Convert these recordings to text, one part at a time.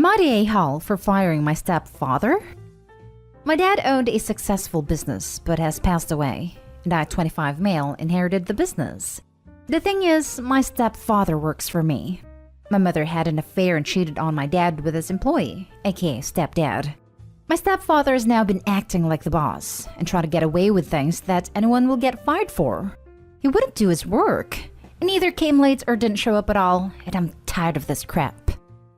Am I the a-hole for firing my stepfather? My dad owned a successful business but has passed away, and I, 25 male, inherited the business. The thing is, my stepfather works for me. My mother had an affair and cheated on my dad with his employee, aka stepdad. My stepfather has now been acting like the boss and trying to get away with things that anyone will get fired for. He wouldn't do his work, and either came late or didn't show up at all, and I'm tired of this crap.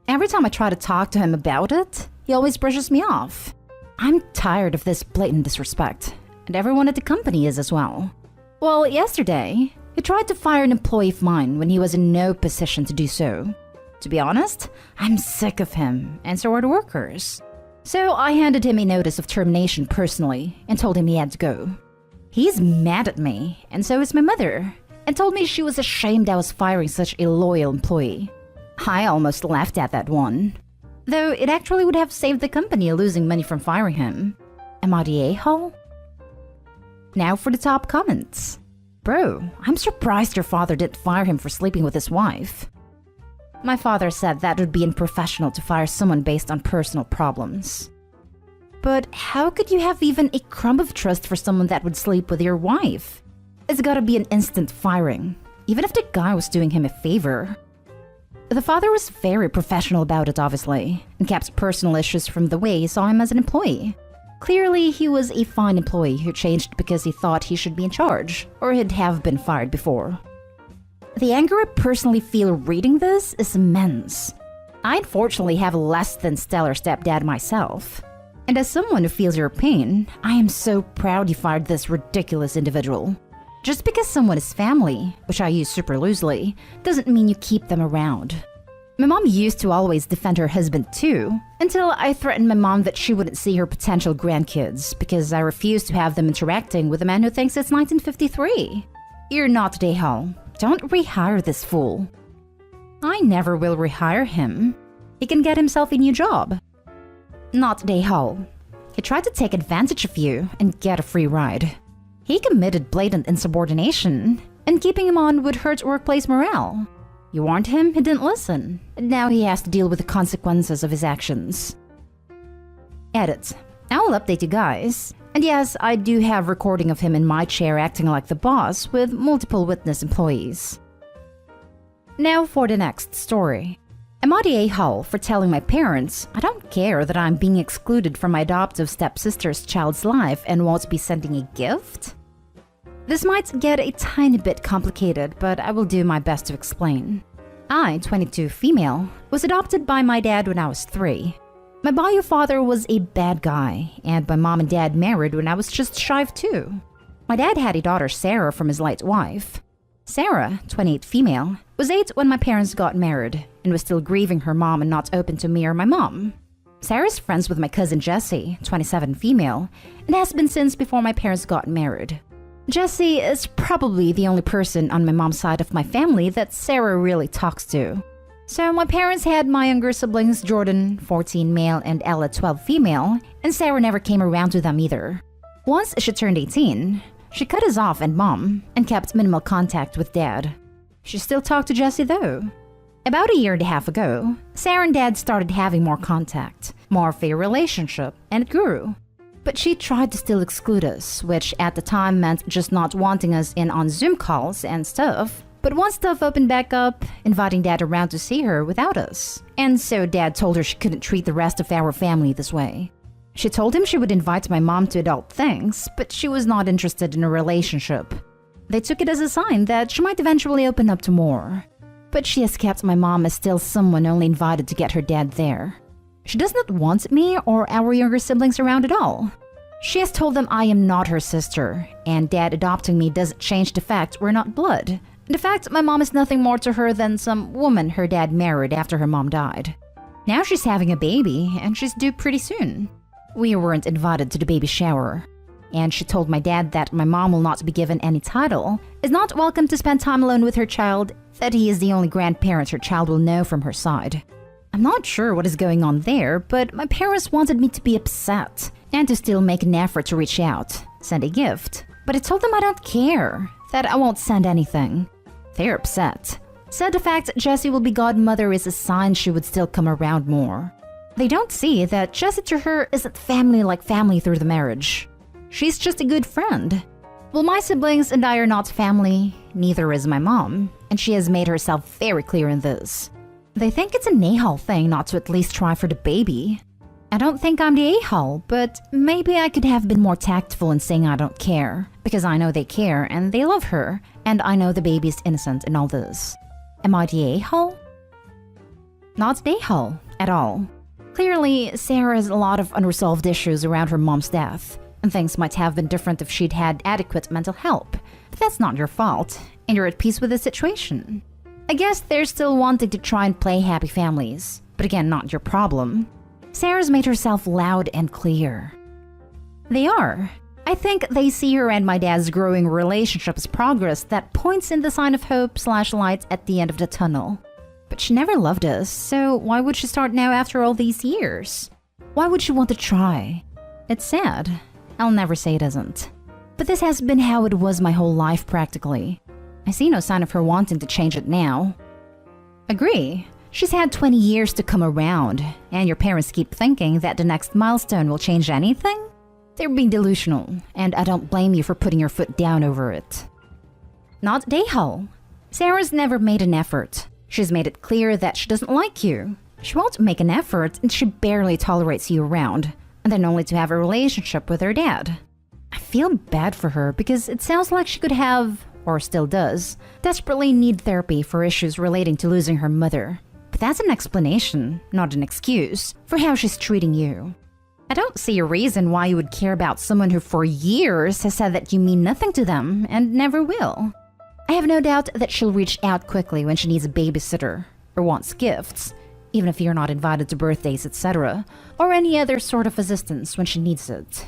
Every time I try to talk to him about it, he always brushes me off. I'm tired of this blatant disrespect, and everyone at the company is as well. Well, yesterday, he tried to fire an employee of mine when he was in no position to do so. To be honest, I'm sick of him, and so are the workers. So I handed him a notice of termination personally and told him he had to go. He's mad at me, and so is my mother, and told me she was ashamed I was firing such a loyal employee. I almost laughed at that one, though it actually would have saved the company losing money from firing him. Am I the a-hole? Now for the top comments. Bro, I'm surprised your father didn't fire him for sleeping with his wife. My father said that would be unprofessional to fire someone based on personal problems. But how could you have even a crumb of trust for someone that would sleep with your wife? It's gotta be an instant firing, even if the guy was doing him a favor. The father was very professional about it, obviously, and kept personal issues from the way he saw him as an employee. Clearly, he was a fine employee who changed because he thought he should be in charge, or he'd have been fired before. The anger I personally feel reading this is immense. I unfortunately have a less than stellar stepdad myself. And as someone who feels your pain, I am so proud you fired this ridiculous individual. Just because someone is family, which I use super loosely, doesn't mean you keep them around. My mom used to always defend her husband too, until I threatened my mom that she wouldn't see her potential grandkids because I refused to have them interacting with a man who thinks it's 1953. You're not the a-hole. Don't rehire this fool. I never will rehire him. He can get himself a new job. Not the a-hole. He tried to take advantage of you and get a free ride. He committed blatant insubordination, and keeping him on would hurt workplace morale. You warned him, he didn't listen, and now he has to deal with the consequences of his actions. Edit. I will update you guys. And yes, I do have recording of him in my chair acting like the boss with multiple witness employees. Now for the next story. Am I the a-hole for telling my parents I don't care that I'm being excluded from my adoptive stepsister's child's life and won't be sending a gift? This might get a tiny bit complicated, but I will do my best to explain. I, 22 female, was adopted by my dad when I was 3. My bio father was a bad guy, and my mom and dad married when I was just shy of 2. My dad had a daughter, Sarah, from his late wife. Sarah, 28 female, was 8 when my parents got married, and was still grieving her mom and not open to me or my mom. Sarah's friends with my cousin Jessie, 27 female, and has been since before my parents got married. Jessie is probably the only person on my mom's side of my family that Sarah really talks to. So my parents had my younger siblings Jordan, 14 male, and Ella, 12 female, and Sarah never came around to them either. Once she turned 18, she cut us off and mom, and kept minimal contact with dad. She still talked to Jessie though. About a year and a half ago, Sarah and dad started having more contact, more of a relationship, and it grew. But she tried to still exclude us, which at the time meant just not wanting us in on Zoom calls and stuff. But once stuff opened back up, inviting dad around to see her without us. And so dad told her she couldn't treat the rest of our family this way. She told him she would invite my mom to adult things, but she was not interested in a relationship. They took it as a sign that she might eventually open up to more. But she has kept my mom as still someone only invited to get her dad there. She does not want me or our younger siblings around at all. She has told them I am not her sister, and dad adopting me doesn't change the fact we're not blood. The fact my mom is nothing more to her than some woman her dad married after her mom died. Now she's having a baby, and she's due pretty soon. We weren't invited to the baby shower. And she told my dad that my mom will not be given any title, is not welcome to spend time alone with her child, that he is the only grandparent her child will know from her side. I'm not sure what is going on there, but my parents wanted me to be upset, and to still make an effort to reach out, send a gift. But I told them I don't care, that I won't send anything. They're upset. Said the fact Jessie will be godmother is a sign she would still come around more. They don't see that Jessie to her isn't family like family through the marriage. She's just a good friend. Well, my siblings and I are not family, neither is my mom, and she has made herself very clear in this. They think it's a a-hole thing not to at least try for the baby. I don't think I'm the a-hole, but maybe I could have been more tactful in saying I don't care, because I know they care and they love her, and I know the baby's innocent in all this. Am I the a-hole? Not the a-hole at all. Clearly, Sarah has a lot of unresolved issues around her mom's death, and things might have been different if she'd had adequate mental help. But that's not your fault, and you're at peace with the situation. I guess they're still wanting to try and play happy families, but again, not your problem. Sarah's made herself loud and clear. They are. I think they see her and my dad's growing relationship as progress that points in the sign of hope/light at the end of the tunnel. But she never loved us, so why would she start now after all these years? Why would she want to try? It's sad. I'll never say it isn't. But this has been how it was my whole life practically. I see no sign of her wanting to change it now. Agree. She's had 20 years to come around, and your parents keep thinking that the next milestone will change anything? They're being delusional, and I don't blame you for putting your foot down over it. Not a-hole. Sarah's never made an effort. She's made it clear that she doesn't like you. She won't make an effort, and she barely tolerates you around, and then only to have a relationship with her dad. I feel bad for her because it sounds like she could have, or still does, desperately need therapy for issues relating to losing her mother. But that's an explanation, not an excuse, for how she's treating you. I don't see a reason why you would care about someone who for years has said that you mean nothing to them and never will. I have no doubt that she'll reach out quickly when she needs a babysitter or wants gifts, even if you're not invited to birthdays, etc., or any other sort of assistance when she needs it.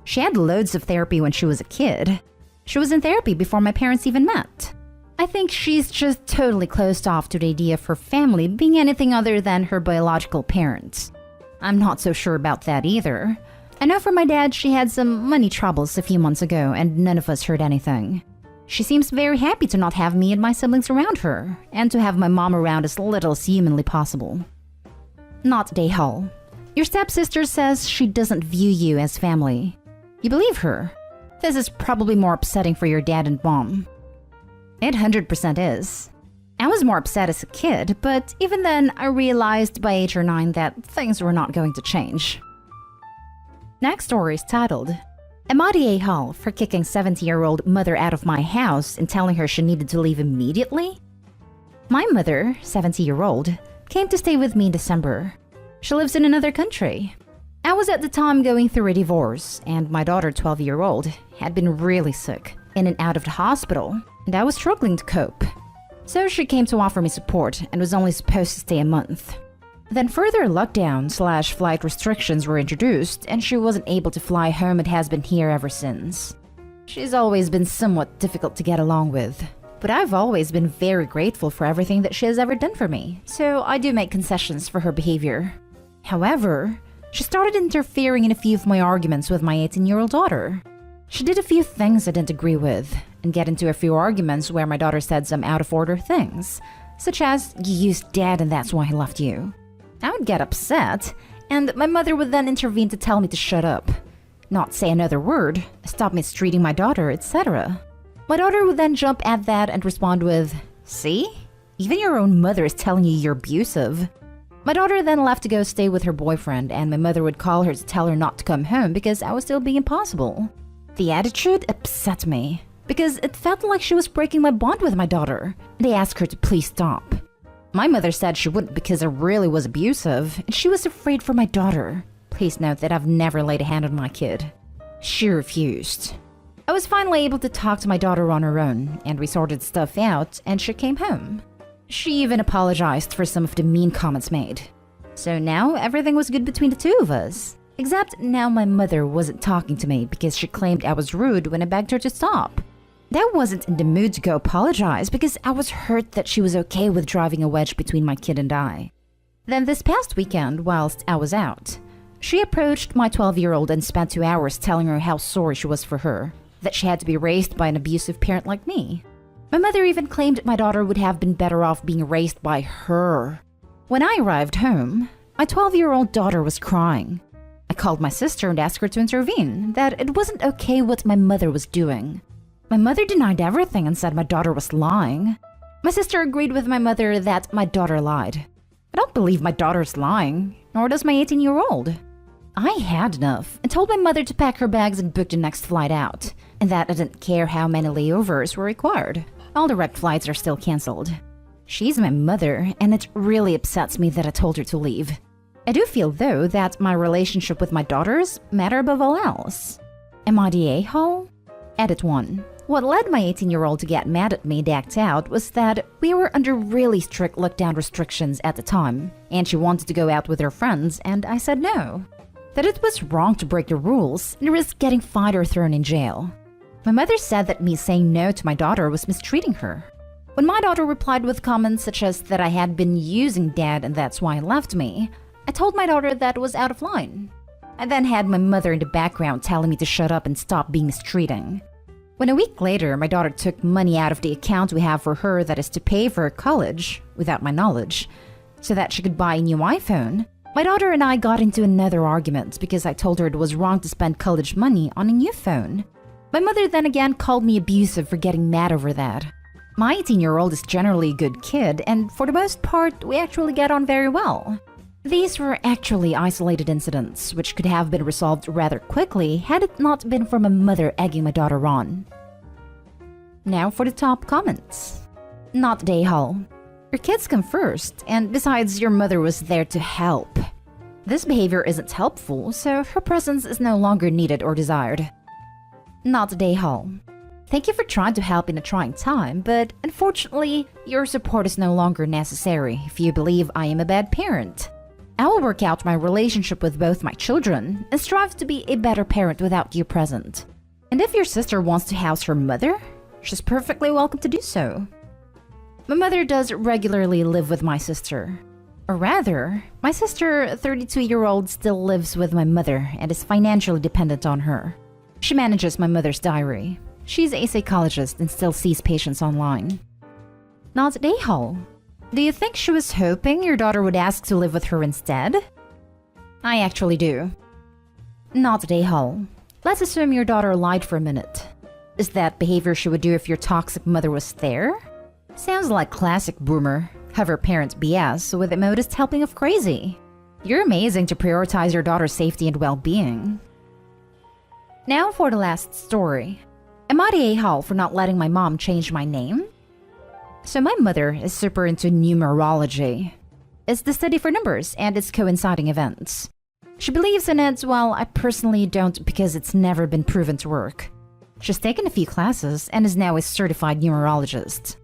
She had loads of therapy when she was a kid. She was in therapy before my parents even met. I think she's just totally closed off to the idea of her family being anything other than her biological parents. I'm not so sure about that either. I know from my dad she had some money troubles a few months ago and none of us heard anything. She seems very happy to not have me and my siblings around her, and to have my mom around as little as humanly possible. Not a-hole. Your stepsister says she doesn't view you as family. You believe her. This is probably more upsetting for your dad and mom. It 100% is. I was more upset as a kid, but even then I realized by 8 or 9 that things were not going to change. Next story is titled, Am I the a-hole for kicking 70-year-old mother out of my house and telling her she needed to leave immediately? My mother, 70-year-old, came to stay with me in December. She lives in another country. I was at the time going through a divorce, and my daughter, 12-year-old, had been really sick, in and out of the hospital, and I was struggling to cope. So she came to offer me support and was only supposed to stay a month. Then further lockdown/flight restrictions were introduced, and she wasn't able to fly home and has been here ever since. She's always been somewhat difficult to get along with, but I've always been very grateful for everything that she has ever done for me, so I do make concessions for her behavior. However, she started interfering in a few of my arguments with my 18-year-old daughter. She did a few things I didn't agree with, and get into a few arguments where my daughter said some out-of-order things, such as, "You used dad and that's why he left you." I would get upset, and my mother would then intervene to tell me to shut up, not say another word, stop mistreating my daughter, etc. My daughter would then jump at that and respond with, "See? Even your own mother is telling you you're abusive." My daughter then left to go stay with her boyfriend, and my mother would call her to tell her not to come home because I was still being impossible. The attitude upset me, because it felt like she was breaking my bond with my daughter, and I asked her to please stop. My mother said she wouldn't because I really was abusive, and she was afraid for my daughter. Please note that I've never laid a hand on my kid. She refused. I was finally able to talk to my daughter on her own, and we sorted stuff out, and she came home. She even apologized for some of the mean comments made. So now everything was good between the two of us. Except now my mother wasn't talking to me because she claimed I was rude when I begged her to stop. I wasn't in the mood to go apologize because I was hurt that she was okay with driving a wedge between my kid and I. Then this past weekend, whilst I was out, she approached my 12-year-old and spent 2 hours telling her how sorry she was for her, that she had to be raised by an abusive parent like me. My mother even claimed my daughter would have been better off being raised by her. When I arrived home, My 12-year-old daughter was crying. I called my sister and asked her to intervene, that it wasn't okay what my mother was doing. My mother denied everything and said my daughter was lying. My sister agreed with my mother that my daughter lied. I don't believe my daughter's lying, nor does my 18-year-old. I had enough and told my mother to pack her bags and book the next flight out, and that I didn't care how many layovers were required. All direct flights are still cancelled. She's my mother, and it really upsets me that I told her to leave. I do feel, though, that my relationship with my daughters matter above all else. Am I the a-hole? Edit 1. What led my 18-year-old to get mad at me and act out was that we were under really strict lockdown restrictions at the time, and she wanted to go out with her friends, and I said no. That it was wrong to break the rules and risk getting fined or thrown in jail. My mother said that me saying no to my daughter was mistreating her. When my daughter replied with comments such as that I had been using dad and that's why he left me, I told my daughter that it was out of line. I then had my mother in the background telling me to shut up and stop being mistreating. When a week later, my daughter took money out of the account we have for her that is to pay for her college, without my knowledge, so that she could buy a new iPhone, my daughter and I got into another argument because I told her it was wrong to spend college money on a new phone. My mother then again called me abusive for getting mad over that. My 18-year-old is generally a good kid, and for the most part, we actually get on very well. These were actually isolated incidents, which could have been resolved rather quickly had it not been for my mother egging my daughter on. Now for the top comments. Not day-hall. Your kids come first, and besides, your mother was there to help. This behavior isn't helpful, so her presence is no longer needed or desired. Not day-hall. Thank you for trying to help in a trying time, but unfortunately, your support is no longer necessary if you believe I am a bad parent. I will work out my relationship with both my children and strive to be a better parent without you present. And if your sister wants to house her mother, she's perfectly welcome to do so. My mother does regularly live with my sister. Or rather, my sister, 32-year-old, still lives with my mother and is financially dependent on her. She manages my mother's diary. She's a psychologist and still sees patients online. Not day-hall. Do you think she was hoping your daughter would ask to live with her instead? I actually do. Not day-hall. Let's assume your daughter lied for a minute. Is that behavior she would do if your toxic mother was there? Sounds like classic boomer. Have her parents BS with a modest helping of crazy. You're amazing to prioritize your daughter's safety and well-being. Now for the last story. Am I the a-hole for not letting my mom change my name? So my mother is super into numerology. It's the study for numbers and its coinciding events. She believes in it while I personally don't because it's never been proven to work. She's taken a few classes and is now a certified numerologist.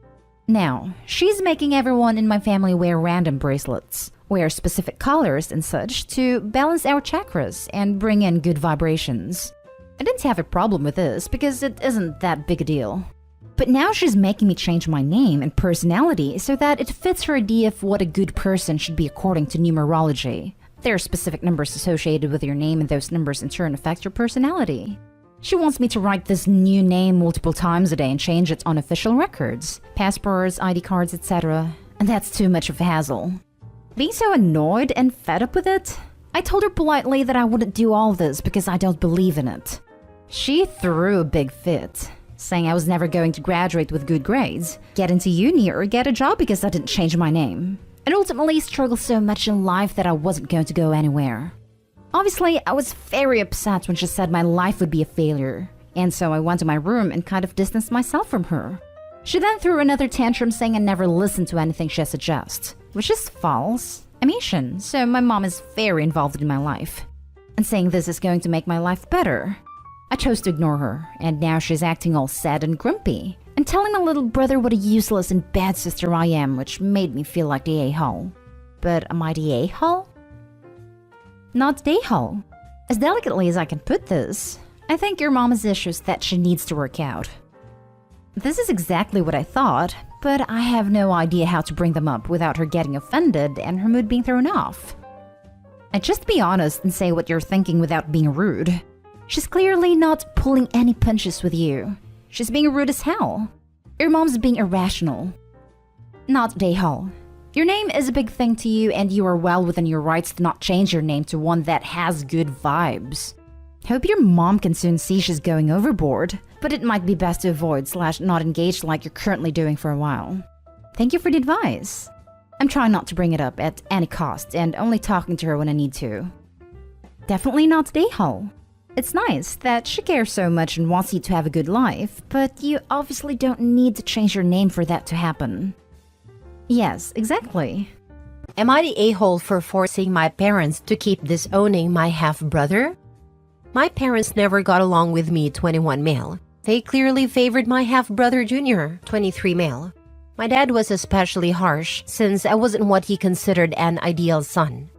Now, she's making everyone in my family wear random bracelets, wear specific colors and such to balance our chakras and bring in good vibrations. I didn't have a problem with this because it isn't that big a deal. But now she's making me change my name and personality so that it fits her idea of what a good person should be according to numerology. There are specific numbers associated with your name and those numbers in turn affect your personality. She wants me to write this new name multiple times a day and change it on official records, passports, ID cards, etc. And that's too much of a hassle. Being so annoyed and fed up with it, I told her politely that I wouldn't do all this because I don't believe in it. She threw a big fit, saying I was never going to graduate with good grades, get into uni, or get a job because I didn't change my name, and ultimately struggled so much in life that I wasn't going to go anywhere. Obviously, I was very upset when she said my life would be a failure, and so I went to my room and kind of distanced myself from her. She then threw another tantrum saying I never listened to anything she suggests, which is false. I'm Asian, so my mom is very involved in my life, and saying this is going to make my life better. I chose to ignore her, and now she's acting all sad and grumpy, and telling my little brother what a useless and bad sister I am, which made me feel like the a-hole. But am I the a-hole? Not the a-hole. As delicately as I can put this, I think your mom has issues that she needs to work out. This is exactly what I thought, but I have no idea how to bring them up without her getting offended and her mood being thrown off. And just be honest and say what you're thinking without being rude. She's clearly not pulling any punches with you. She's being rude as hell. Your mom's being irrational. Not day-hall. Your name is a big thing to you, and you are well within your rights to not change your name to one that has good vibes. Hope your mom can soon see she's going overboard, but it might be best to avoid / not engage like you're currently doing for a while. Thank you for the advice. I'm trying not to bring it up at any cost and only talking to her when I need to. Definitely not today, Hull. It's nice that she cares so much and wants you to have a good life, but you obviously don't need to change your name for that to happen. Yes, exactly. Am I the a-hole for forcing my parents to keep disowning my half-brother? My parents never got along with me, 21 male. They clearly favored my half-brother Junior, 23 male. My dad was especially harsh since I wasn't what he considered an ideal son.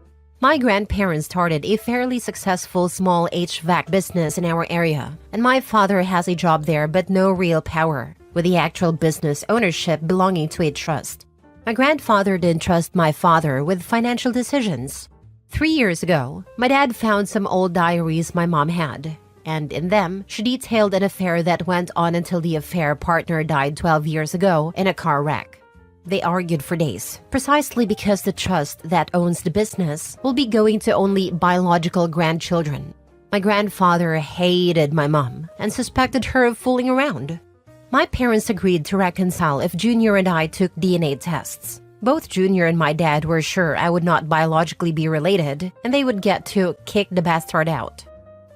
My grandparents started a fairly successful small HVAC business in our area, and my father has a job there but no real power, with the actual business ownership belonging to a trust. My grandfather didn't trust my father with financial decisions. 3 years ago, my dad found some old diaries my mom had, and in them, she detailed an affair that went on until the affair partner died 12 years ago in a car wreck. They argued for days, precisely because the trust that owns the business will be going to only biological grandchildren. My grandfather hated my mom and suspected her of fooling around. My parents agreed to reconcile if Junior and I took DNA tests. Both Junior and my dad were sure I would not biologically be related, and they would get to kick the bastard out.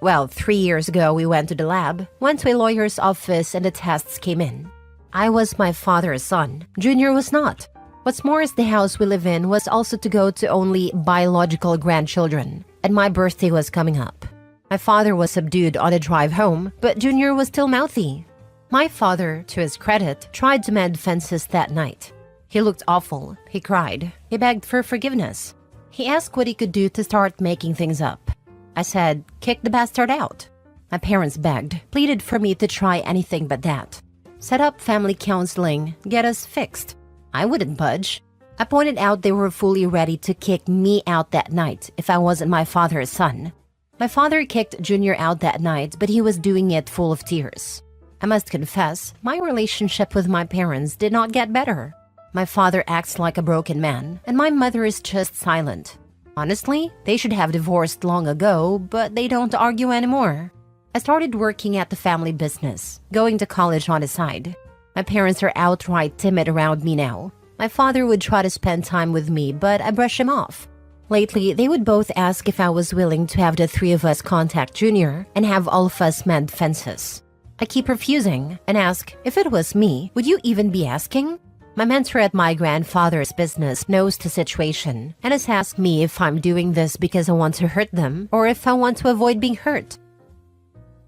Well, 3 years ago we went to the lab, went to a lawyer's office, and the tests came in. I was my father's son. Junior was not. What's more is the house we live in was also to go to only biological grandchildren, and my birthday was coming up. My father was subdued on a drive home, but Junior was still mouthy. My father, to his credit, tried to mend fences that night. He looked awful. He cried. He begged for forgiveness. He asked what he could do to start making things up. I said, kick the bastard out. My parents begged, pleaded for me to try anything but that. Set up family counseling, get us fixed. I wouldn't budge. I pointed out they were fully ready to kick me out that night if I wasn't my father's son. My father kicked Junior out that night, but he was doing it full of tears. I must confess, my relationship with my parents did not get better. My father acts like a broken man, and my mother is just silent. Honestly, they should have divorced long ago, but they don't argue anymore. I started working at the family business, going to college on the side. My parents are outright timid around me now. My father would try to spend time with me, but I brush him off. Lately, they would both ask if I was willing to have the three of us contact Junior and have all of us mend fences. I keep refusing and ask, if it was me, would you even be asking? My mentor at my grandfather's business knows the situation and has asked me if I'm doing this because I want to hurt them or if I want to avoid being hurt.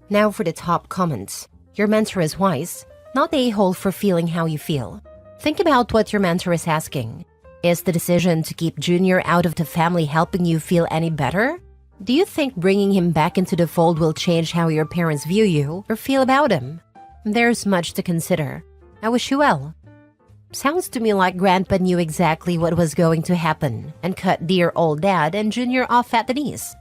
Now for the top comments. Your mentor is wise, not the a-hole for feeling how you feel. Think about what your mentor is asking. Is the decision to keep Junior out of the family helping you feel any better? Do you think bringing him back into the fold will change how your parents view you or feel about him? There's much to consider. I wish you well. Sounds to me like Grandpa knew exactly what was going to happen and cut dear old Dad and Junior off at the knees.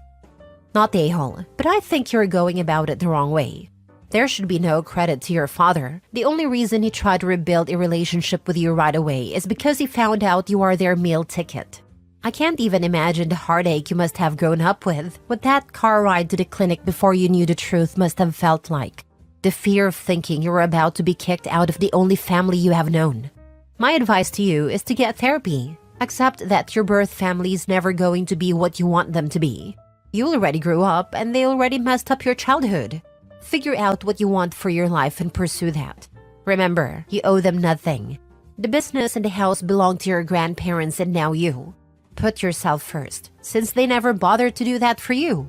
Not the a-hole, but I think you're going about it the wrong way. There should be no credit to your father. The only reason he tried to rebuild a relationship with you right away is because he found out you are their meal ticket. I can't even imagine the heartache you must have grown up with what that car ride to the clinic before you knew the truth must have felt like. The fear of thinking you were about to be kicked out of the only family you have known. My advice to you is to get therapy. Accept that your birth family is never going to be what you want them to be. You already grew up and they already messed up your childhood. Figure out what you want for your life and pursue that. Remember, you owe them nothing. The business and the house belong to your grandparents and now you. Put yourself first, since they never bothered to do that for you.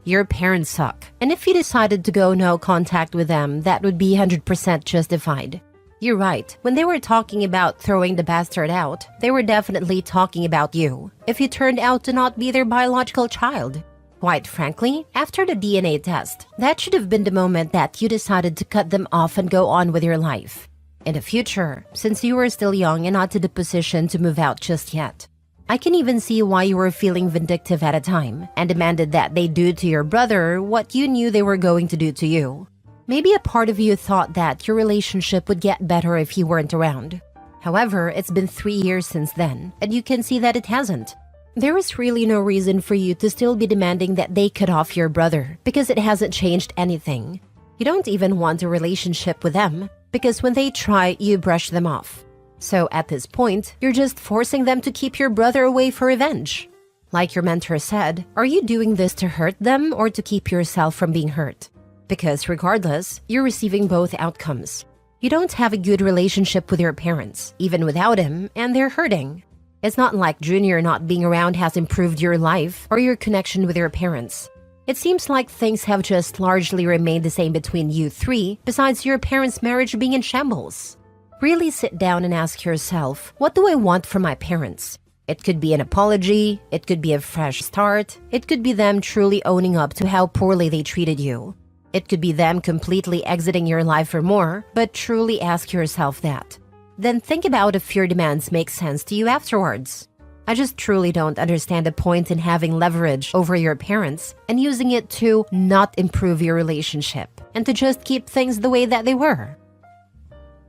Your parents suck, and if you decided to go no contact with them, that would be 100% justified. You're right, when they were talking about throwing the bastard out, they were definitely talking about you, if you turned out to not be their biological child. Quite frankly, after the DNA test, that should have been the moment that you decided to cut them off and go on with your life. In the future, since you were still young and not to the position to move out just yet, I can even see why you were feeling vindictive at a time and demanded that they do to your brother what you knew they were going to do to you. Maybe a part of you thought that your relationship would get better if he weren't around. However, it's been 3 years since then, and you can see that it hasn't. There is really no reason for you to still be demanding that they cut off your brother because it hasn't changed anything. You don't even want a relationship with them because when they try, you brush them off. So at this point, you're just forcing them to keep your brother away for revenge. Like your mentor said, are you doing this to hurt them or to keep yourself from being hurt? Because regardless, you're receiving both outcomes. You don't have a good relationship with your parents, even without him, and they're hurting. It's not like Junior not being around has improved your life or your connection with your parents. It seems like things have just largely remained the same between you three, besides your parents' marriage being in shambles. Really sit down and ask yourself, what do I want from my parents? It could be an apology, it could be a fresh start, it could be them truly owning up to how poorly they treated you. It could be them completely exiting your life or more, but truly ask yourself that. Then think about if your demands make sense to you afterwards. I just truly don't understand the point in having leverage over your parents and using it to not improve your relationship and to just keep things the way that they were.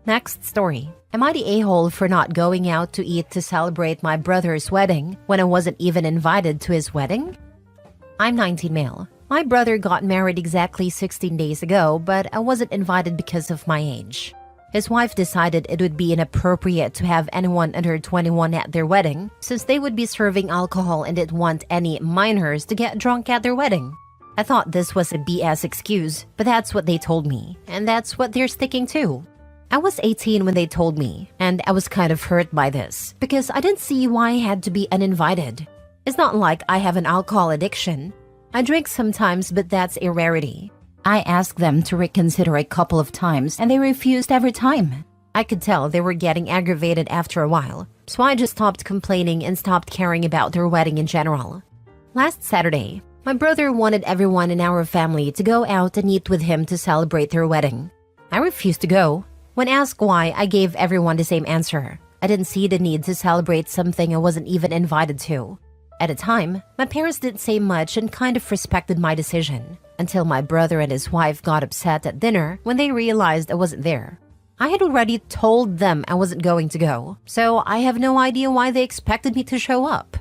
Next story. Am I the a-hole for not going out to eat to celebrate my brother's wedding when I wasn't even invited to his wedding? I'm 19 male. My brother got married exactly 16 days ago, but I wasn't invited because of my age. His wife decided it would be inappropriate to have anyone under 21 at their wedding since they would be serving alcohol and didn't want any minors to get drunk at their wedding. I thought this was a BS excuse, but that's what they told me, and that's what they're sticking to. I was 18 when they told me, and I was kind of hurt by this because I didn't see why I had to be uninvited. It's not like I have an alcohol addiction. I drink sometimes, but that's a rarity. I asked them to reconsider a couple of times and they refused every time. I could tell they were getting aggravated after a while, so I just stopped complaining and stopped caring about their wedding in general. Last Saturday, my brother wanted everyone in our family to go out and eat with him to celebrate their wedding. I refused to go. When asked why, I gave everyone the same answer. I didn't see the need to celebrate something I wasn't even invited to. At the time, my parents didn't say much and kind of respected my decision, until my brother and his wife got upset at dinner when they realized I wasn't there. I had already told them I wasn't going to go, so I have no idea why they expected me to show up.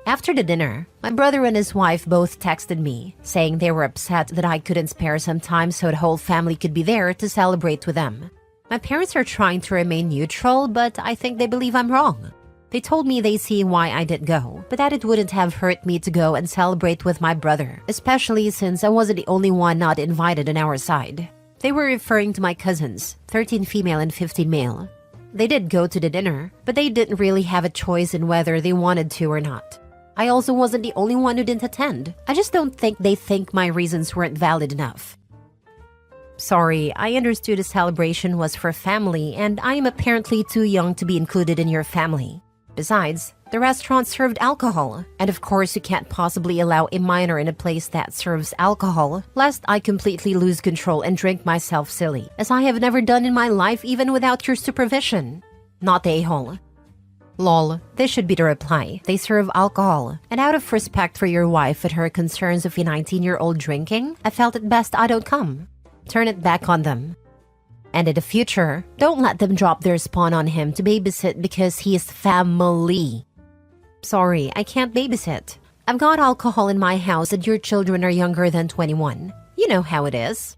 After the dinner, my brother and his wife both texted me, saying they were upset that I couldn't spare some time so the whole family could be there to celebrate with them. My parents are trying to remain neutral, but I think they believe I'm wrong. They told me they see why I didn't go, but that it wouldn't have hurt me to go and celebrate with my brother, especially since I wasn't the only one not invited on our side. They were referring to my cousins, 13 female and 15 male. They did go to the dinner, but they didn't really have a choice in whether they wanted to or not. I also wasn't the only one who didn't attend. I just don't think they think my reasons weren't valid enough. Sorry, I understood the celebration was for family and I am apparently too young to be included in your family. Besides, the restaurant served alcohol, and of course you can't possibly allow a minor in a place that serves alcohol, lest I completely lose control and drink myself silly, as I have never done in my life even without your supervision. Not the a-hole. Lol, this should be the reply. They serve alcohol, and out of respect for your wife and her concerns of a 19-year-old drinking, I felt it best I don't come. Turn it back on them. And in the future, don't let them drop their spawn on him to babysit because he is family. Sorry, I can't babysit. I've got alcohol in my house and your children are younger than 21. You know how it is.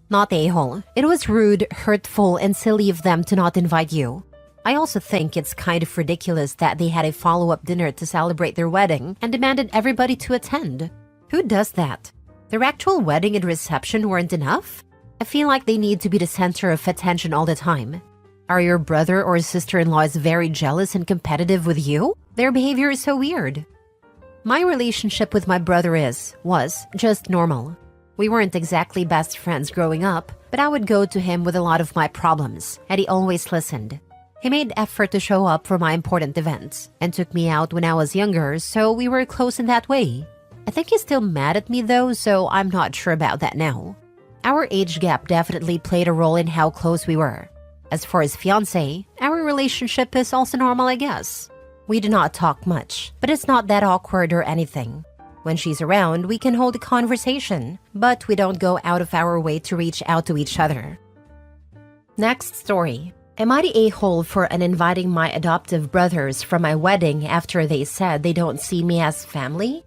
Not the a-hole. It was rude, hurtful, and silly of them to not invite you. I also think it's kind of ridiculous that they had a follow-up dinner to celebrate their wedding and demanded everybody to attend. Who does that? Their actual wedding and reception weren't enough? I feel like they need to be the center of attention all the time. Are your brother or sister-in-laws very jealous and competitive with you? Their behavior is so weird. My relationship with my brother was just normal. We weren't exactly best friends growing up, but I would go to him with a lot of my problems, and he always listened. He made effort to show up for my important events, and took me out when I was younger, so we were close in that way. I think he's still mad at me though, so I'm not sure about that now. Our age gap definitely played a role in how close we were. As for his fiancée, our relationship is also normal, I guess. We do not talk much, but it's not that awkward or anything. When she's around, we can hold a conversation, but we don't go out of our way to reach out to each other. Next story. Am I the a-hole for uninviting my adoptive brothers from my wedding after they said they don't see me as family?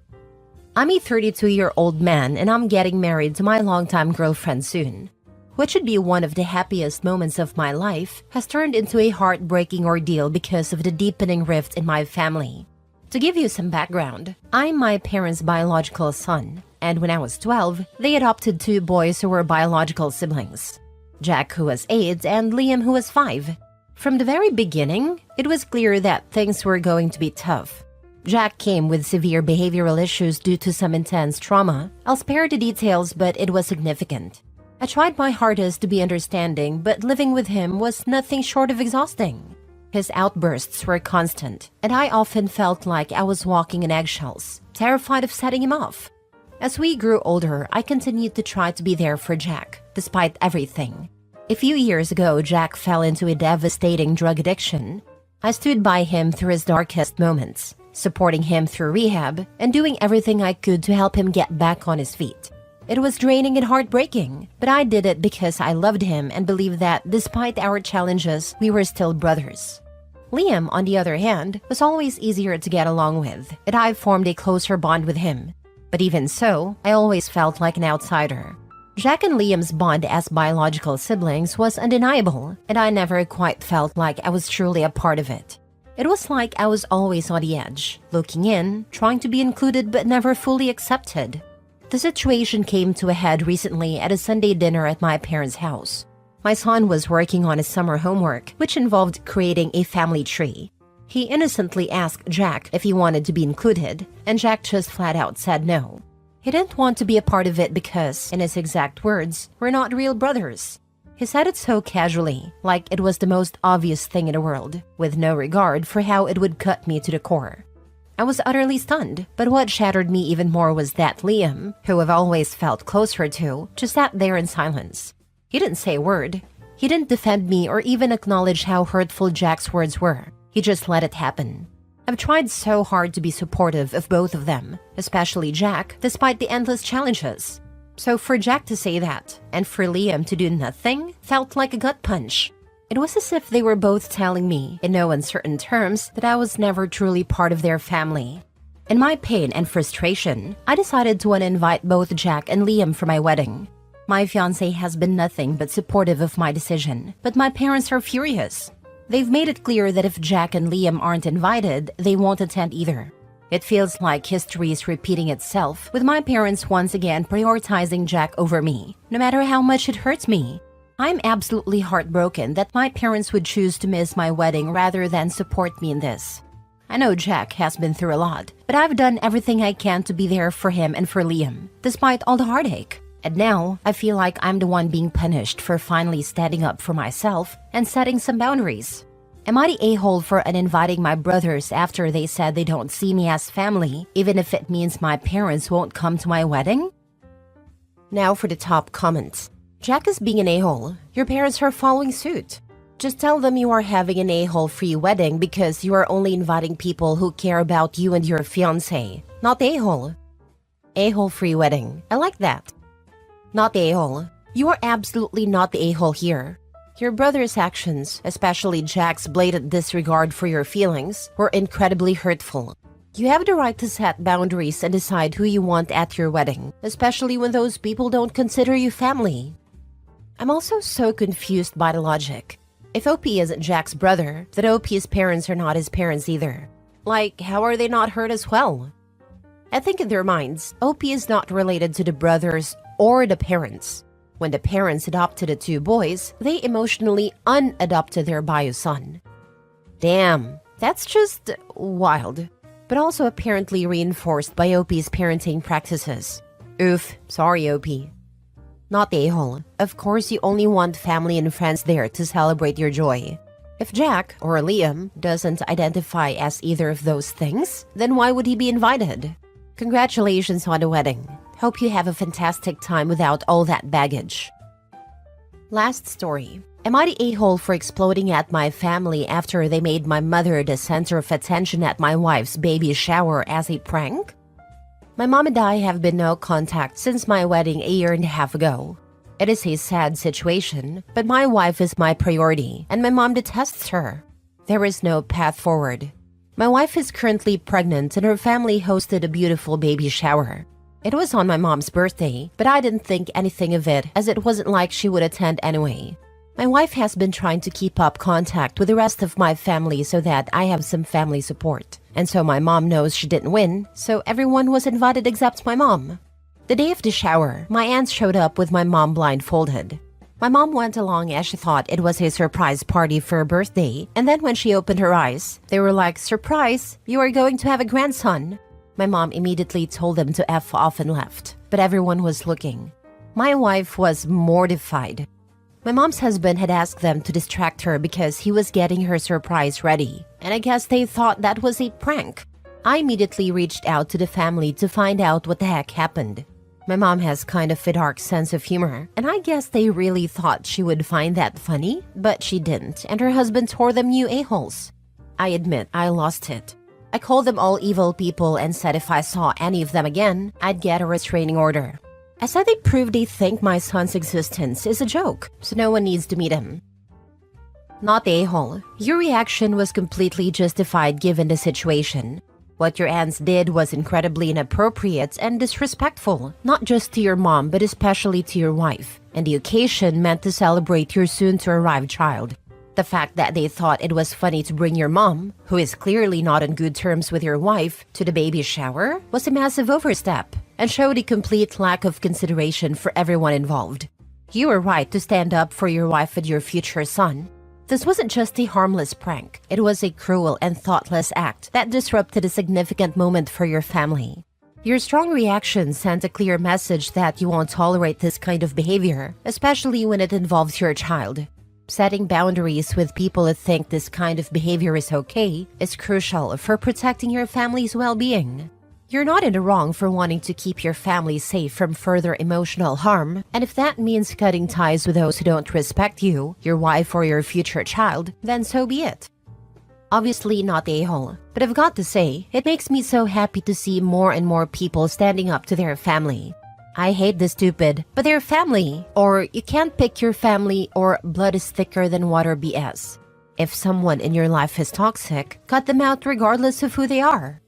I'm a 32-year-old man and I'm getting married to my longtime girlfriend soon. What should be one of the happiest moments of my life has turned into a heartbreaking ordeal because of the deepening rift in my family. To give you some background, I'm my parents' biological son, and when I was 12, they adopted two boys who were biological siblings. Jack, who was 8, and Liam, who was 5. From the very beginning, it was clear that things were going to be tough. Jack came with severe behavioral issues due to some intense trauma. I'll spare the details, but it was significant. I tried my hardest to be understanding, but living with him was nothing short of exhausting. His outbursts were constant, and I often felt like I was walking in eggshells, terrified of setting him off. As we grew older, I continued to try to be there for Jack, despite everything. A few years ago, Jack fell into a devastating drug addiction. I stood by him through his darkest moments, supporting him through rehab and doing everything I could to help him get back on his feet. It was draining and heartbreaking, but I did it because I loved him and believed that despite our challenges, we were still brothers. Liam, on the other hand, was always easier to get along with, and I formed a closer bond with him. But even so, I always felt like an outsider. Jack and Liam's bond as biological siblings was undeniable, and I never quite felt like I was truly a part of it. It was like I was always on the edge, looking in, trying to be included but never fully accepted. The situation came to a head recently at a Sunday dinner at my parents' house. My son was working on his summer homework, which involved creating a family tree. He innocently asked Jack if he wanted to be included, and Jack just flat out said no. He didn't want to be a part of it because, in his exact words, we're not real brothers. He said it so casually, like it was the most obvious thing in the world, with no regard for how it would cut me to the core. I was utterly stunned, but what shattered me even more was that Liam, who I've always felt closer to, just sat there in silence. He didn't say a word. He didn't defend me or even acknowledge how hurtful Jack's words were. He just let it happen. I've tried so hard to be supportive of both of them, especially Jack, despite the endless challenges. So for Jack to say that, and for Liam to do nothing, felt like a gut punch. It was as if they were both telling me, in no uncertain terms, that I was never truly part of their family. In my pain and frustration, I decided to uninvite both Jack and Liam for my wedding. My fiancé has been nothing but supportive of my decision, but my parents are furious. They've made it clear that if Jack and Liam aren't invited, they won't attend either. It feels like history is repeating itself, with my parents once again prioritizing Jack over me, no matter how much it hurts me. I'm absolutely heartbroken that my parents would choose to miss my wedding rather than support me in this. I know Jack has been through a lot, but I've done everything I can to be there for him and for Liam, despite all the heartache. And now, I feel like I'm the one being punished for finally standing up for myself and setting some boundaries. Am I the a-hole for uninviting my brothers after they said they don't see me as family, even if it means my parents won't come to my wedding? Now for the top comments. Jack is being an a-hole. Your parents are following suit. Just tell them you are having an a-hole free wedding because you are only inviting people who care about you and your fiancé, not the a-hole. A-hole free wedding. I like that. Not the a-hole. You are absolutely not the a-hole here. Your brother's actions, especially Jack's blatant disregard for your feelings, were incredibly hurtful. You have the right to set boundaries and decide who you want at your wedding, especially when those people don't consider you family. I'm also so confused by the logic. If OP isn't Jack's brother, then OP's parents are not his parents either. Like, how are they not hurt as well? I think in their minds, OP is not related to the brothers or the parents. When the parents adopted the two boys, they emotionally unadopted their bio son. Damn, that's just wild. But also apparently reinforced by OP's parenting practices. Oof, sorry OP. Not the a-hole. Of course you only want family and friends there to celebrate your joy. If Jack, or Liam, doesn't identify as either of those things, then why would he be invited? Congratulations on the wedding. Hope you have a fantastic time without all that baggage. Last story. Am I the a-hole for exploding at my family after they made my mother the center of attention at my wife's baby shower as a prank? My mom and I have been no contact since my wedding a year and a half ago. It is a sad situation, but my wife is my priority, and my mom detests her. There is no path forward. My wife is currently pregnant, and her family hosted a beautiful baby shower. It was on my mom's birthday, but I didn't think anything of it as it wasn't like she would attend anyway. My wife has been trying to keep up contact with the rest of my family so that I have some family support. And so my mom knows she didn't win, so everyone was invited except my mom. The day of the shower, my aunts showed up with my mom blindfolded. My mom went along as she thought it was a surprise party for her birthday, and then when she opened her eyes, they were like, "Surprise, you are going to have a grandson." My mom immediately told them to F off and left, but everyone was looking. My wife was mortified. My mom's husband had asked them to distract her because he was getting her surprise ready, and I guess they thought that was a prank. I immediately reached out to the family to find out what the heck happened. My mom has kind of a dark sense of humor, and I guess they really thought she would find that funny, but she didn't, and her husband tore them new a-holes. I admit I lost it. I called them all evil people and said if I saw any of them again, I'd get a restraining order. I said they proved they think my son's existence is a joke, so no one needs to meet him. Not the a-hole. Your reaction was completely justified given the situation. What your aunts did was incredibly inappropriate and disrespectful, not just to your mom but especially to your wife, and the occasion meant to celebrate your soon-to-arrive child. The fact that they thought it was funny to bring your mom, who is clearly not on good terms with your wife, to the baby shower was a massive overstep and showed a complete lack of consideration for everyone involved. You were right to stand up for your wife and your future son. This wasn't just a harmless prank. It was a cruel and thoughtless act that disrupted a significant moment for your family. Your strong reaction sent a clear message that you won't tolerate this kind of behavior, especially when it involves your child. Setting boundaries with people who think this kind of behavior is okay is crucial for protecting your family's well-being. You're not in the wrong for wanting to keep your family safe from further emotional harm, and if that means cutting ties with those who don't respect you, your wife, or your future child, then so be it. Obviously not the a-hole, but I've got to say, it makes me so happy to see more and more people standing up to their family. I hate the stupid, but they're family, or you can't pick your family, or blood is thicker than water BS. If someone in your life is toxic, cut them out regardless of who they are.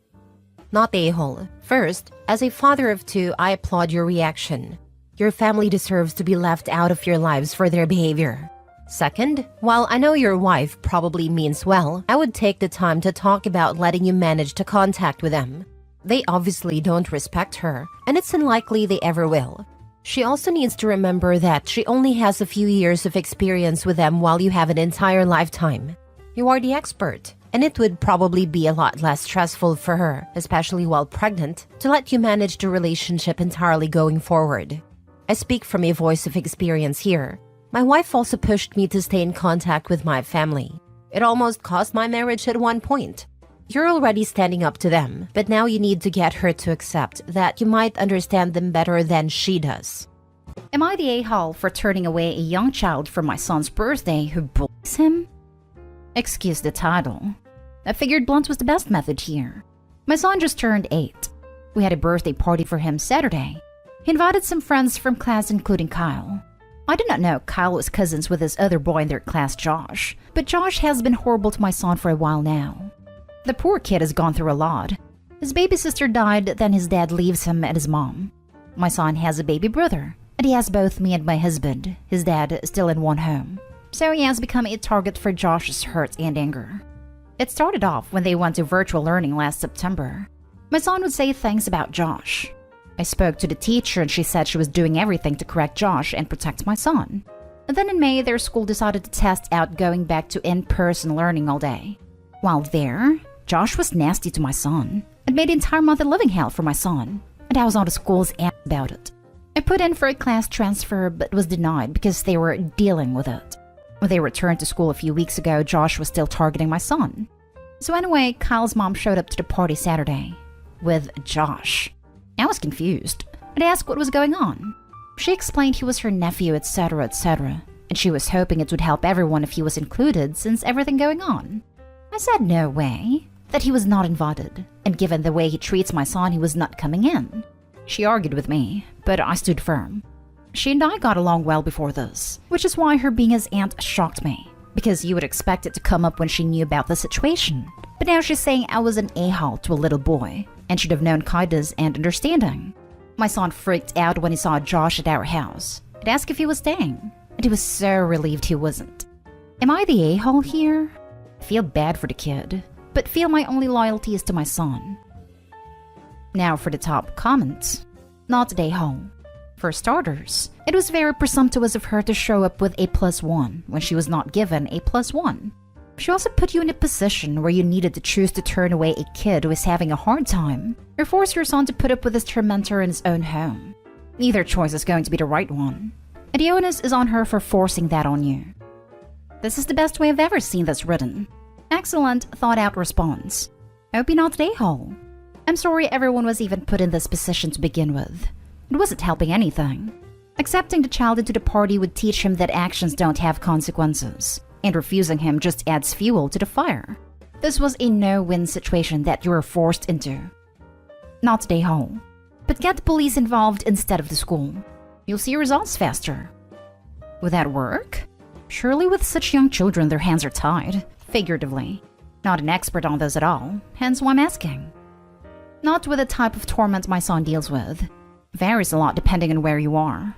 Not the a-hole. First, as a father of two, I applaud your reaction. Your family deserves to be left out of your lives for their behavior. Second, while I know your wife probably means well, I would take the time to talk about letting you manage to contact with them. They obviously don't respect her, and it's unlikely they ever will. She also needs to remember that she only has a few years of experience with them while you have an entire lifetime. You are the expert, and it would probably be a lot less stressful for her, especially while pregnant, to let you manage the relationship entirely going forward. I speak from a voice of experience here. My wife also pushed me to stay in contact with my family. It almost cost my marriage at one point. You're already standing up to them, but now you need to get her to accept that you might understand them better than she does. Am I the a-hole for turning away a young child for my son's birthday who bullies him? Excuse the title. I figured blunt was the best method here. My son just turned 8. We had a birthday party for him Saturday. He invited some friends from class including Kyle. I did not know Kyle was cousins with this other boy in their class, Josh, but Josh has been horrible to my son for a while now. The poor kid has gone through a lot. His baby sister died, then his dad leaves him and his mom. My son has a baby brother, and he has both me and my husband, his dad, still in one home. So he has become a target for Josh's hurt and anger. It started off when they went to virtual learning last September. My son would say things about Josh. I spoke to the teacher and she said she was doing everything to correct Josh and protect my son. And then in May, their school decided to test out going back to in-person learning all day. While there, Josh was nasty to my son and made the entire month a living hell for my son, and I was on the school's ass about it. I put in for a class transfer but was denied because they were dealing with it. When they returned to school a few weeks ago, Josh was still targeting my son. So anyway, Kyle's mom showed up to the party Saturday with Josh. I was confused and asked what was going on. She explained he was her nephew, etc., etc., and she was hoping it would help everyone if he was included since everything going on. I said no way, that he was not invited, and given the way he treats my son, he was not coming in. She argued with me, but I stood firm. She and I got along well before this, which is why her being his aunt shocked me, because you would expect it to come up when she knew about the situation. But now she's saying I was an a-hole to a little boy, and should have known kindness and understanding. My son freaked out when he saw Josh at our house. I'd asked if he was staying, and he was so relieved he wasn't. Am I the a-hole here? I feel bad for the kid, but feel my only loyalty is to my son. Now for the top comments. Not the a-hole. For starters, it was very presumptuous of her to show up with a +1 when she was not given a +1. She also put you in a position where you needed to choose to turn away a kid who is having a hard time, or force your son to put up with his tormentor in his own home. Neither choice is going to be the right one, and the onus is on her for forcing that on you. This is the best way I've ever seen this written. Excellent, thought-out response. Hope you're not the a-hole. I'm sorry everyone was even put in this position to begin with. It wasn't helping anything. Accepting the child into the party would teach him that actions don't have consequences, and refusing him just adds fuel to the fire. This was a no-win situation that you were forced into. Not the a-hole. But get the police involved instead of the school. You'll see results faster. Would that work? Surely with such young children their hands are tied, figuratively. Not an expert on this at all, hence why I'm asking. Not with the type of torment my son deals with. Varies a lot depending on where you are.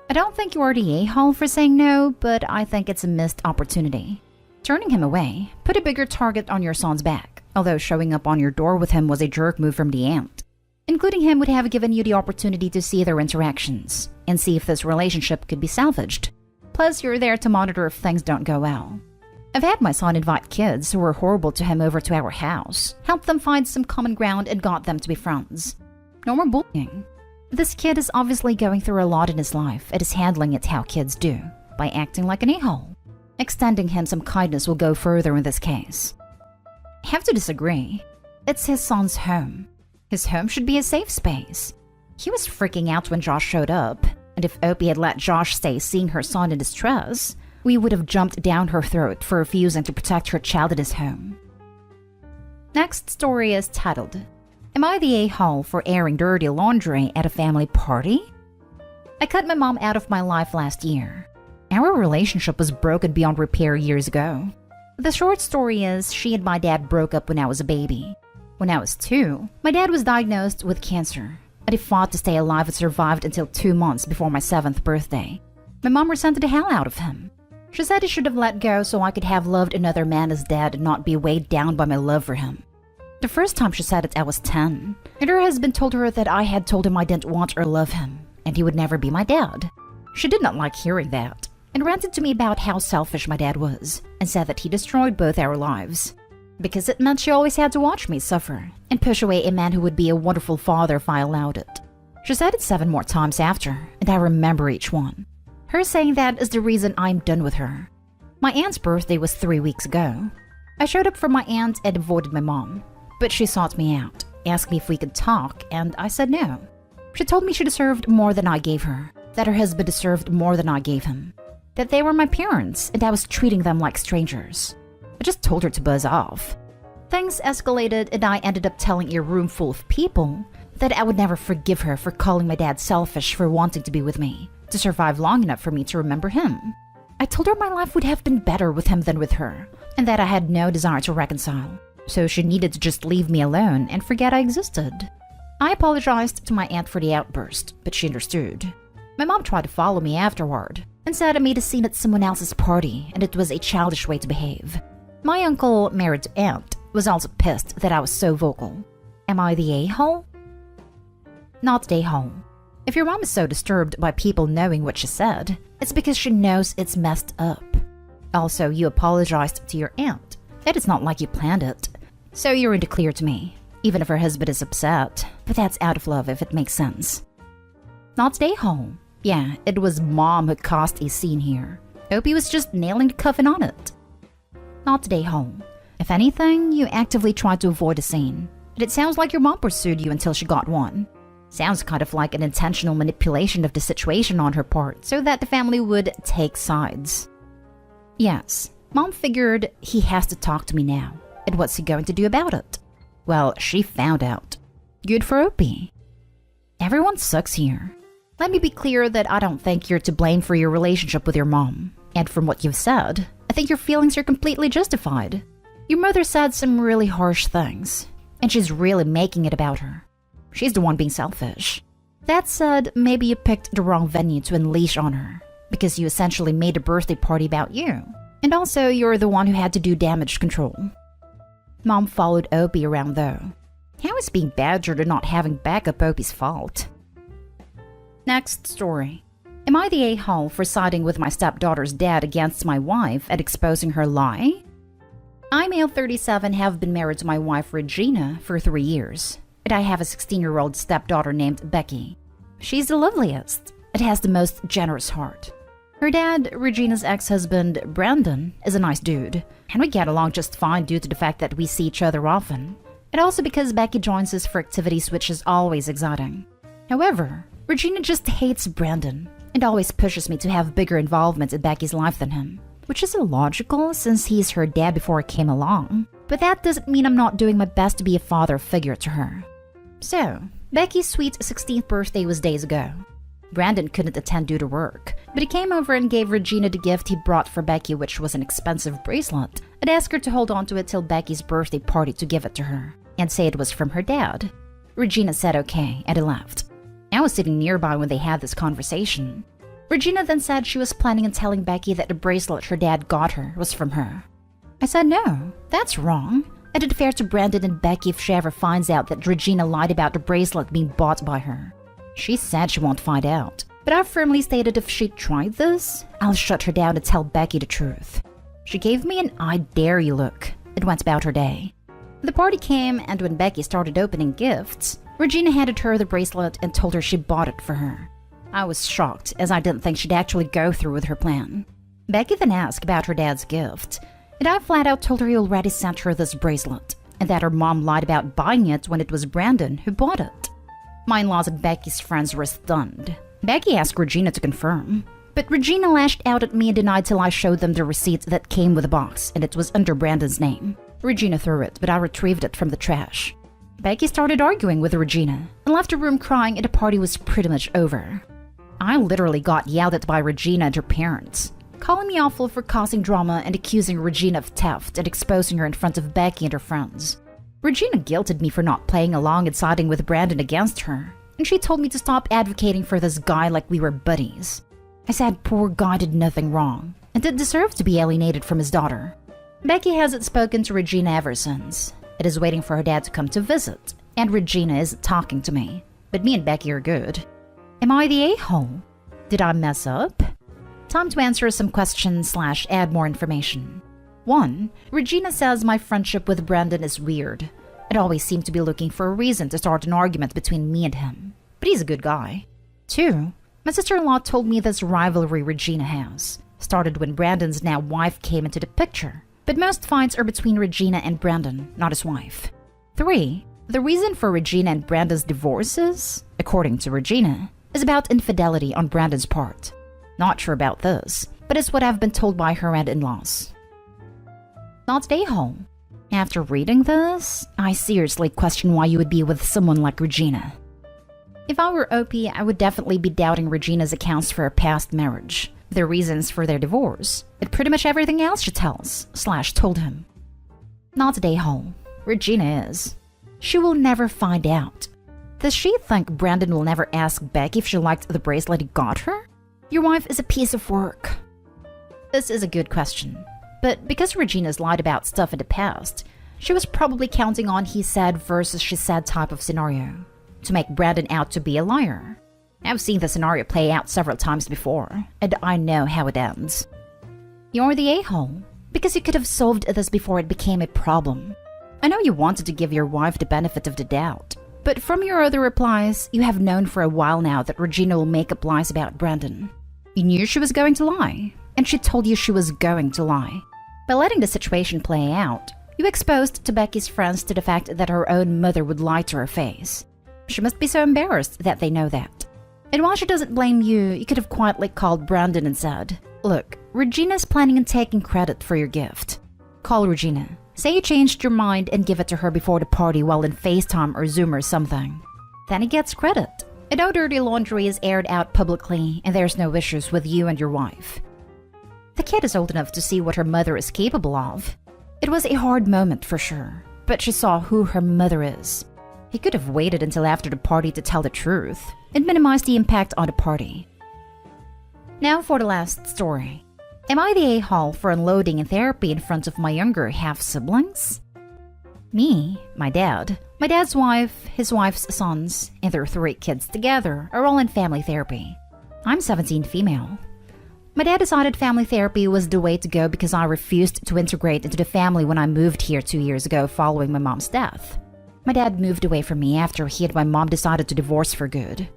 I don't think you are the a-hole for saying no, but I think it's a missed opportunity. Turning him away put a bigger target on your son's back, although showing up on your door with him was a jerk move from the aunt. Including him would have given you the opportunity to see their interactions, and see if this relationship could be salvaged. Plus, you're there to monitor if things don't go well. I've had my son invite kids who were horrible to him over to our house, helped them find some common ground and got them to be friends. No more bullying. This kid is obviously going through a lot in his life and is handling it how kids do, by acting like an a-hole. Extending him some kindness will go further in this case. I have to disagree. It's his son's home. His home should be a safe space. He was freaking out when Josh showed up, and if Opie had let Josh stay seeing her son in distress, we would have jumped down her throat for refusing to protect her child at his home. Next story is titled, Am I the a-hole for airing dirty laundry at a family party? I cut my mom out of my life last year. Our relationship was broken beyond repair years ago. The short story is she and my dad broke up when I was a baby. When I was 2, my dad was diagnosed with cancer, and he fought to stay alive and survived until 2 months before my 7th birthday. My mom resented the hell out of him. She said he should have let go so I could have loved another man as dad and not be weighed down by my love for him. The first time she said it, I was 10, and her husband told her that I had told him I didn't want or love him, and he would never be my dad. She did not like hearing that, and ranted to me about how selfish my dad was, and said that he destroyed both our lives. Because it meant she always had to watch me suffer, and push away a man who would be a wonderful father if I allowed it. She said it 7 more times after, and I remember each one. Her saying that is the reason I'm done with her. My aunt's birthday was 3 weeks ago. I showed up for my aunt and avoided my mom. But she sought me out, asked me if we could talk, and I said no. She told me she deserved more than I gave her, that her husband deserved more than I gave him, that they were my parents and I was treating them like strangers. I just told her to buzz off. Things escalated and I ended up telling a room full of people that I would never forgive her for calling my dad selfish for wanting to be with me, to survive long enough for me to remember him. I told her my life would have been better with him than with her, and that I had no desire to reconcile. So she needed to just leave me alone and forget I existed. I apologized to my aunt for the outburst, but she understood. My mom tried to follow me afterward and said I made a scene at someone else's party and it was a childish way to behave. My uncle, married to aunt, was also pissed that I was so vocal. Am I the a-hole? Not the a-hole. If your mom is so disturbed by people knowing what she said, it's because she knows it's messed up. Also, you apologized to your aunt. It is not like you planned it. So you're in the clear to me, even if her husband is upset, but that's out of love if it makes sense. Not the a-hole. Yeah, it was mom who caused a scene here. Opie was just nailing the coffin on it. Not the a-hole. If anything, you actively tried to avoid a scene, and it sounds like your mom pursued you until she got one. Sounds kind of like an intentional manipulation of the situation on her part so that the family would take sides. Yes, mom figured he has to talk to me now. And what's he going to do about it? Well, she found out. Good for Opie. Everyone sucks here. Let me be clear that I don't think you're to blame for your relationship with your mom. And from what you've said, I think your feelings are completely justified. Your mother said some really harsh things, and she's really making it about her. She's the one being selfish. That said, maybe you picked the wrong venue to unleash on her, because you essentially made a birthday party about you. And also, you're the one who had to do damage control. Mom followed Opie around though. How is being badgered and not having backup Opie's fault? Next story. Am I the a-hole for siding with my stepdaughter's dad against my wife and exposing her lie? I, male 37, have been married to my wife Regina for 3 years, and I have a 16-year-old stepdaughter named Becky. She's the loveliest and has the most generous heart. Her dad, Regina's ex-husband, Brandon, is a nice dude, and we get along just fine due to the fact that we see each other often, and also because Becky joins us for activities which is always exciting. However, Regina just hates Brandon and always pushes me to have bigger involvement in Becky's life than him, which is illogical since he's her dad before I came along, but that doesn't mean I'm not doing my best to be a father figure to her. So, Becky's sweet 16th birthday was days ago. Brandon couldn't attend due to work, but he came over and gave Regina the gift he brought for Becky, which was an expensive bracelet, and asked her to hold on to it till Becky's birthday party to give it to her, and say it was from her dad. Regina said okay, and he left. I was sitting nearby when they had this conversation. Regina then said she was planning on telling Becky that the bracelet her dad got her was from her. I said no, that's wrong. And it's fair to Brandon and Becky if she ever finds out that Regina lied about the bracelet being bought by her. She said she won't find out, but I firmly stated if she tried this, I'll shut her down and tell Becky the truth. She gave me an I dare you look and went about her day. The party came, and when Becky started opening gifts, Regina handed her the bracelet and told her she bought it for her. I was shocked, as I didn't think she'd actually go through with her plan. Becky then asked about her dad's gift, and I flat out told her he already sent her this bracelet, and that her mom lied about buying it when it was Brandon who bought it. My in-laws and Becky's friends were stunned. Becky asked Regina to confirm, but Regina lashed out at me and denied till I showed them the receipt that came with the box, and it was under Brandon's name. Regina threw it, but I retrieved it from the trash. Becky started arguing with Regina and left the room crying, and the party was pretty much over. I literally got yelled at by Regina and her parents, calling me awful for causing drama and accusing Regina of theft and exposing her in front of Becky and her friends. Regina guilted me for not playing along and siding with Brandon against her, and she told me to stop advocating for this guy like we were buddies. I said poor guy did nothing wrong and did deserve to be alienated from his daughter. Becky hasn't spoken to Regina ever since. It is waiting for her dad to come to visit, and Regina isn't talking to me, but me and Becky are good. Am I the a-hole? Did I mess up? Time to answer some questions / add more information. 1. Regina says my friendship with Brandon is weird. It always seemed to be looking for a reason to start an argument between me and him, but he's a good guy. 2. My sister-in-law told me this rivalry Regina has started when Brandon's now wife came into the picture, but most fights are between Regina and Brandon, not his wife. 3. The reason for Regina and Brandon's divorces, according to Regina, is about infidelity on Brandon's part. Not sure about this, but it's what I've been told by her and in-laws. Not stay home. After reading this, I seriously question why you would be with someone like Regina. If I were OP, I would definitely be doubting Regina's accounts for her past marriage, their reasons for their divorce, and pretty much everything else she tells / told him. Not stay home. Regina is. She will never find out. Does she think Brandon will never ask Becky if she liked the bracelet he got her? Your wife is a piece of work. This is a good question. But because Regina's lied about stuff in the past, she was probably counting on he said versus she said type of scenario to make Brandon out to be a liar. I've seen the scenario play out several times before, and I know how it ends. You're the a-hole, because you could have solved this before it became a problem. I know you wanted to give your wife the benefit of the doubt, but from your other replies, you have known for a while now that Regina will make up lies about Brandon. You knew she was going to lie, and she told you she was going to lie. By letting the situation play out, you exposed to Becky's friends to the fact that her own mother would lie to her face. She must be so embarrassed that they know that. And while she doesn't blame you, you could have quietly called Brandon and said, "Look, Regina's planning on taking credit for your gift. Call Regina. Say you changed your mind and give it to her before the party while in FaceTime or Zoom or something. Then he gets credit. And no dirty laundry is aired out publicly, and there's no issues with you and your wife. The kid is old enough to see what her mother is capable of. It was a hard moment for sure, but she saw who her mother is. He could have waited until after the party to tell the truth and minimize the impact on the party. Now for the last story. Am I the a-hole for unloading in therapy in front of my younger half-siblings? Me, my dad's wife, his wife's sons, and their 3 kids together are all in family therapy. I'm 17 female. My dad decided family therapy was the way to go because I refused to integrate into the family when I moved here 2 years ago following my mom's death. My dad moved away from me after he and my mom decided to divorce for good.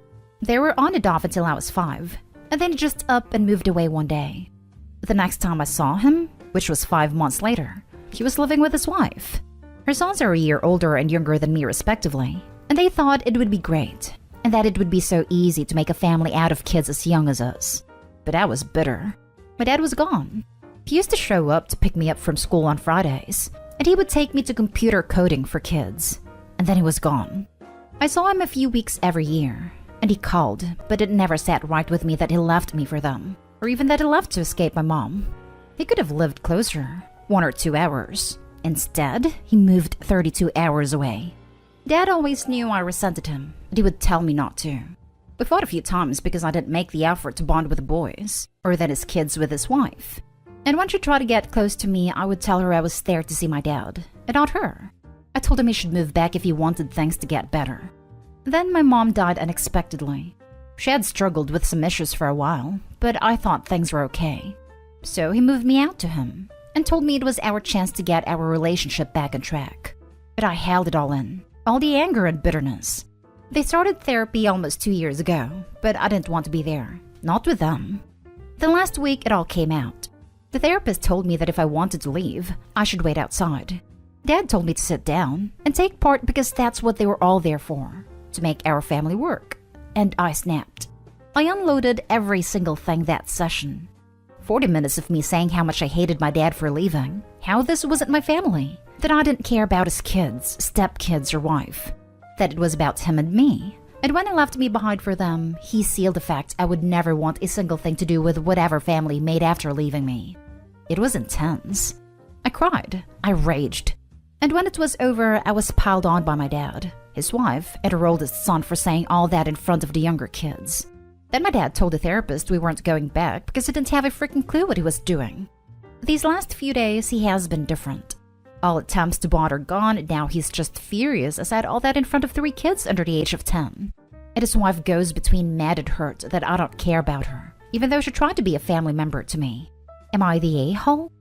They were on and off until I was 5, and then he just up and moved away one day. The next time I saw him, which was 5 months later, he was living with his wife. Her sons are a year older and younger than me respectively, and they thought it would be great, and that it would be so easy to make a family out of kids as young as us. But I was bitter. My dad was gone. He used to show up to pick me up from school on Fridays, and he would take me to computer coding for kids. And then he was gone. I saw him a few weeks every year, and he called, but it never sat right with me that he left me for them, or even that he left to escape my mom. He could have lived closer, 1 or 2 hours. Instead, he moved 32 hours away. Dad always knew I resented him, and he would tell me not to. We fought a few times because I didn't make the effort to bond with the boys, or then his kids with his wife. And when she tried to get close to me, I would tell her I was there to see my dad, and not her. I told him he should move back if he wanted things to get better. Then my mom died unexpectedly. She had struggled with some issues for a while, but I thought things were okay. So he moved me out to him, and told me it was our chance to get our relationship back on track. But I held it all in, all the anger and bitterness. They started therapy almost 2 years ago, but I didn't want to be there, not with them. Then last week it all came out. The therapist told me that if I wanted to leave, I should wait outside. Dad told me to sit down and take part because that's what they were all there for, to make our family work. And I snapped. I unloaded every single thing that session. 40 minutes of me saying how much I hated my dad for leaving, how this wasn't my family, that I didn't care about his kids, stepkids, or wife, that it was about him and me. And when he left me behind for them, he sealed the fact I would never want a single thing to do with whatever family made after leaving me. It was intense. I cried. I raged. And when it was over, I was piled on by my dad, his wife, and her oldest son for saying all that in front of the younger kids. Then my dad told the therapist we weren't going back because he didn't have a freaking clue what he was doing. These last few days, he has been different. All attempts to bond are gone, and now he's just furious I said all that in front of 3 kids under the age of 10. And his wife goes between mad and hurt that I don't care about her, even though she tried to be a family member to me. Am I the a-hole?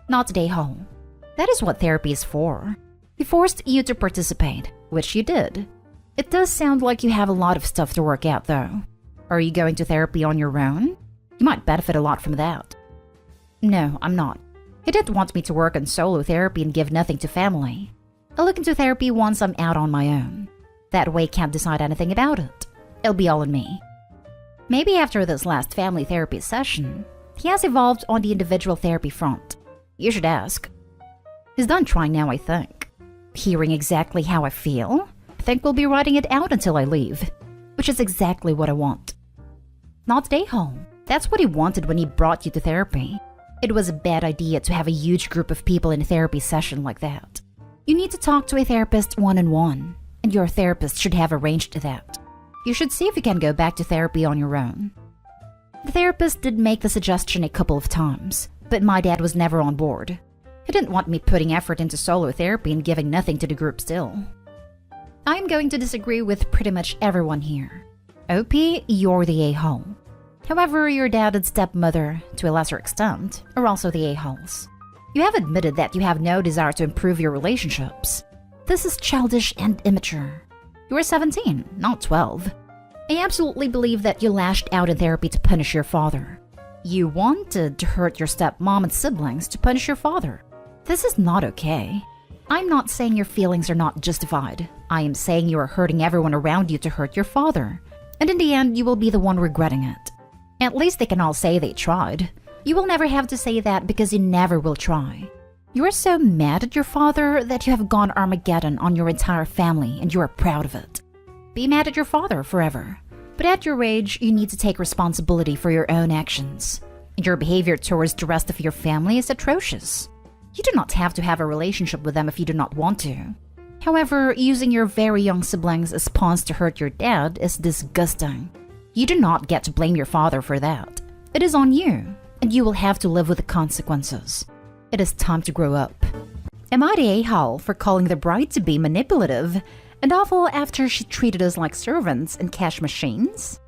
Not the a-hole. That is what therapy is for. He forced you to participate, which you did. It does sound like you have a lot of stuff to work out, though. Are you going to therapy on your own? You might benefit a lot from that. No, I'm not. He didn't want me to work on solo therapy and give nothing to family. I'll look into therapy once I'm out on my own. That way, can't decide anything about it. It'll be all on me. Maybe after this last family therapy session, he has evolved on the individual therapy front. You should ask. He's done trying now, I think. Hearing exactly how I feel, I think we'll be writing it out until I leave, which is exactly what I want. Not stay home. That's what he wanted when he brought you to therapy. It was a bad idea to have a huge group of people in a therapy session like that. You need to talk to a therapist one-on-one, and your therapist should have arranged that. You should see if you can go back to therapy on your own. The therapist did make the suggestion a couple of times, but my dad was never on board. He didn't want me putting effort into solo therapy and giving nothing to the group still. I am going to disagree with pretty much everyone here. OP, you're the a-hole. However, your dad and stepmother, to a lesser extent, are also the a-holes. You have admitted that you have no desire to improve your relationships. This is childish and immature. You are 17, not 12. I absolutely believe that you lashed out in therapy to punish your father. You wanted to hurt your stepmom and siblings to punish your father. This is not okay. I'm not saying your feelings are not justified. I am saying you are hurting everyone around you to hurt your father. And in the end, you will be the one regretting it. At least they can all say they tried. You will never have to say that because you never will try. You are so mad at your father that you have gone Armageddon on your entire family and you are proud of it. Be mad at your father forever. But at your age, you need to take responsibility for your own actions. Your behavior towards the rest of your family is atrocious. You do not have to have a relationship with them if you do not want to. However, using your very young siblings as pawns to hurt your dad is disgusting. You do not get to blame your father for that. It is on you, and you will have to live with the consequences. It is time to grow up. Am I the a-hole for calling the bride to be manipulative and awful after she treated us like servants and cash machines?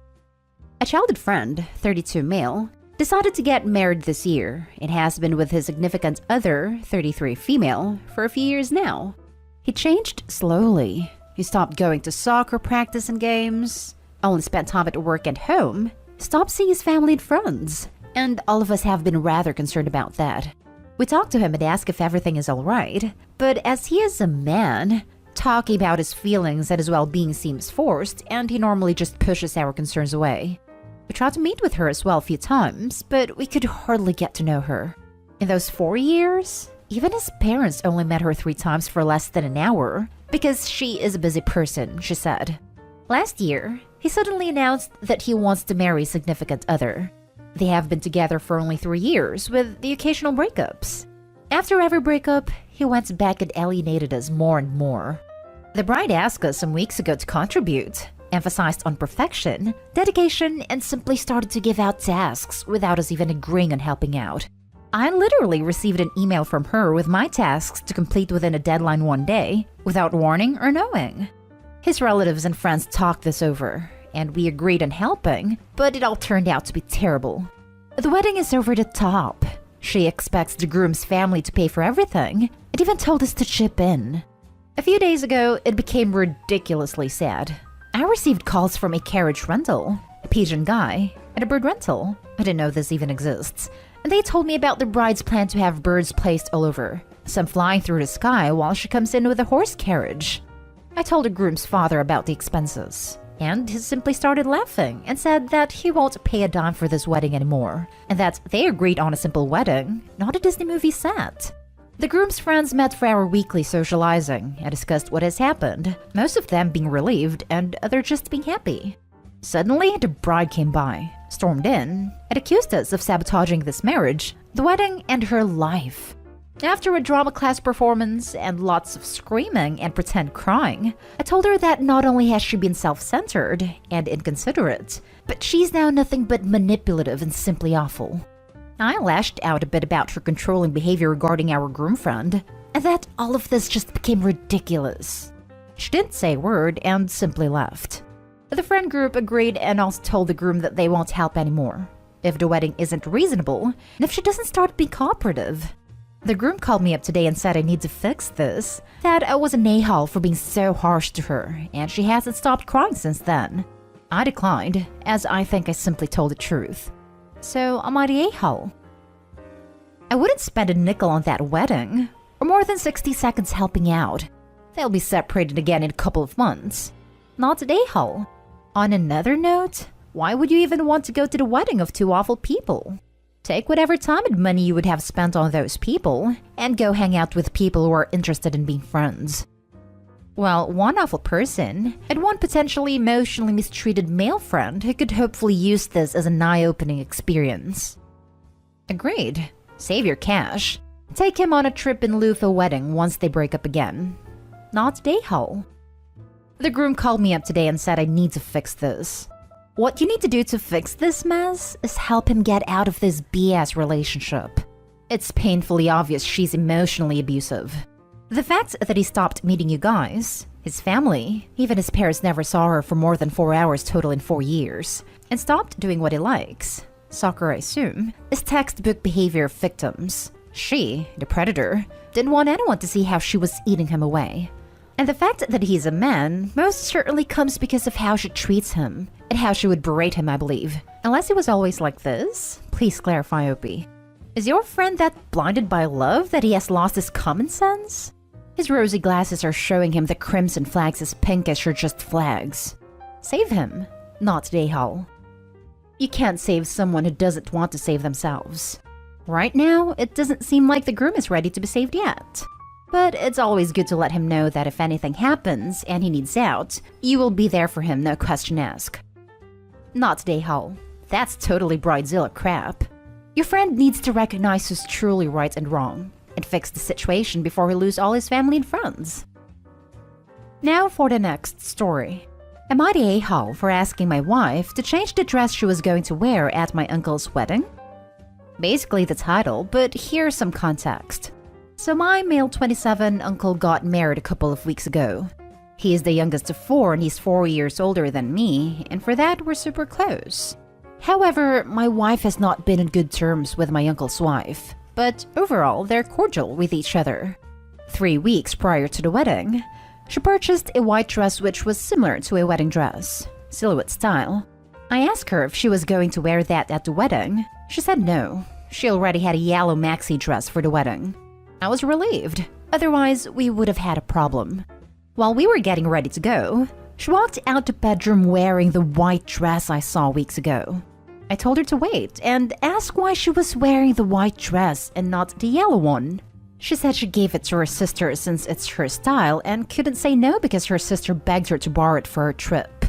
A childhood friend, 32 male, decided to get married this year and has been with his significant other, 33 female, for a few years now. He changed slowly. He stopped going to soccer practice and games, only spent time at work and home, stopped seeing his family and friends, and all of us have been rather concerned about that. We talked to him and asked if everything is alright, but as he is a man, talking about his feelings and his well-being seems forced, and he normally just pushes our concerns away. We tried to meet with her as well a few times, but we could hardly get to know her. In those 4 years, even his parents only met her 3 times for less than an hour, because she is a busy person, she said. Last year, he suddenly announced that he wants to marry a significant other. They have been together for only 3 years, with the occasional breakups. After every breakup, he went back and alienated us more and more. The bride asked us some weeks ago to contribute, emphasized on perfection, dedication, and simply started to give out tasks without us even agreeing on helping out. I literally received an email from her with my tasks to complete within a deadline one day, without warning or knowing. His relatives and friends talked this over, and we agreed on helping, but it all turned out to be terrible. The wedding is over the top. She expects the groom's family to pay for everything, and even told us to chip in. A few days ago, it became ridiculously sad. I received calls from a carriage rental, a pigeon guy, and a bird rental. I didn't know this even exists. And they told me about the bride's plan to have birds placed all over, some flying through the sky while she comes in with a horse carriage. I told the groom's father about the expenses, and he simply started laughing and said that he won't pay a dime for this wedding anymore, and that they agreed on a simple wedding, not a Disney movie set. The groom's friends met for our weekly socializing and discussed what has happened, most of them being relieved and others just being happy. Suddenly, the bride came by, stormed in, and accused us of sabotaging this marriage, the wedding, and her life. After a drama class performance and lots of screaming and pretend crying, I told her that not only has she been self-centered and inconsiderate, but she's now nothing but manipulative and simply awful. I lashed out a bit about her controlling behavior regarding our groom friend, and that all of this just became ridiculous. She didn't say a word and simply left. The friend group agreed and also told the groom that they won't help anymore, if the wedding isn't reasonable, and if she doesn't start being cooperative. The groom called me up today and said I need to fix this, that I was an a-hole for being so harsh to her, and she hasn't stopped crying since then. I declined, as I think I simply told the truth. So am I the a-hole? I wouldn't spend a nickel on that wedding, or more than 60 seconds helping out. They'll be separated again in a couple of months. Not an a-hole. On another note, why would you even want to go to the wedding of 2 awful people? Take whatever time and money you would have spent on those people, and go hang out with people who are interested in being friends. Well, one awful person, and one potentially emotionally mistreated male friend who could hopefully use this as an eye-opening experience. Agreed. Save your cash. Take him on a trip in lieu of a wedding once they break up again. Not a hole. The groom called me up today and said I need to fix this. What you need to do to fix this mess is help him get out of this BS relationship. It's painfully obvious she's emotionally abusive. The fact that he stopped meeting you guys, his family, even his parents never saw her for more than 4 hours total in 4 years, and stopped doing what he likes, soccer I assume, is textbook behavior of victims. She, the predator, didn't want anyone to see how she was eating him away. And the fact that he's a man most certainly comes because of how she treats him, and how she would berate him, I believe. Unless he was always like this, please clarify, Opie. Is your friend that blinded by love that he has lost his common sense? His rosy glasses are showing him the crimson flags as pinkish are just flags. Save him, not the a-hole. You can't save someone who doesn't want to save themselves. Right now, it doesn't seem like the groom is ready to be saved yet. But it's always good to let him know that if anything happens and he needs out, you will be there for him, no question asked. Not Daehal. That's totally bridezilla crap. Your friend needs to recognize who's truly right and wrong, and fix the situation before he loses all his family and friends. Now for the next story. Am I the a-hole for asking my wife to change the dress she was going to wear at my uncle's wedding? Basically the title, but here's some context. So my male 27 uncle got married a couple of weeks ago. He is the youngest of 4 and he's 4 years older than me, and for that we're super close. However, my wife has not been in good terms with my uncle's wife, but overall they're cordial with each other. 3 weeks prior to the wedding, she purchased a white dress which was similar to a wedding dress, silhouette style. I asked her if she was going to wear that at the wedding. She said no. She already had a yellow maxi dress for the wedding. I was relieved, otherwise we would have had a problem. While we were getting ready to go, she walked out the bedroom wearing the white dress I saw weeks ago. I told her to wait and asked why she was wearing the white dress and not the yellow one. She said she gave it to her sister since it's her style and couldn't say no because her sister begged her to borrow it for her trip.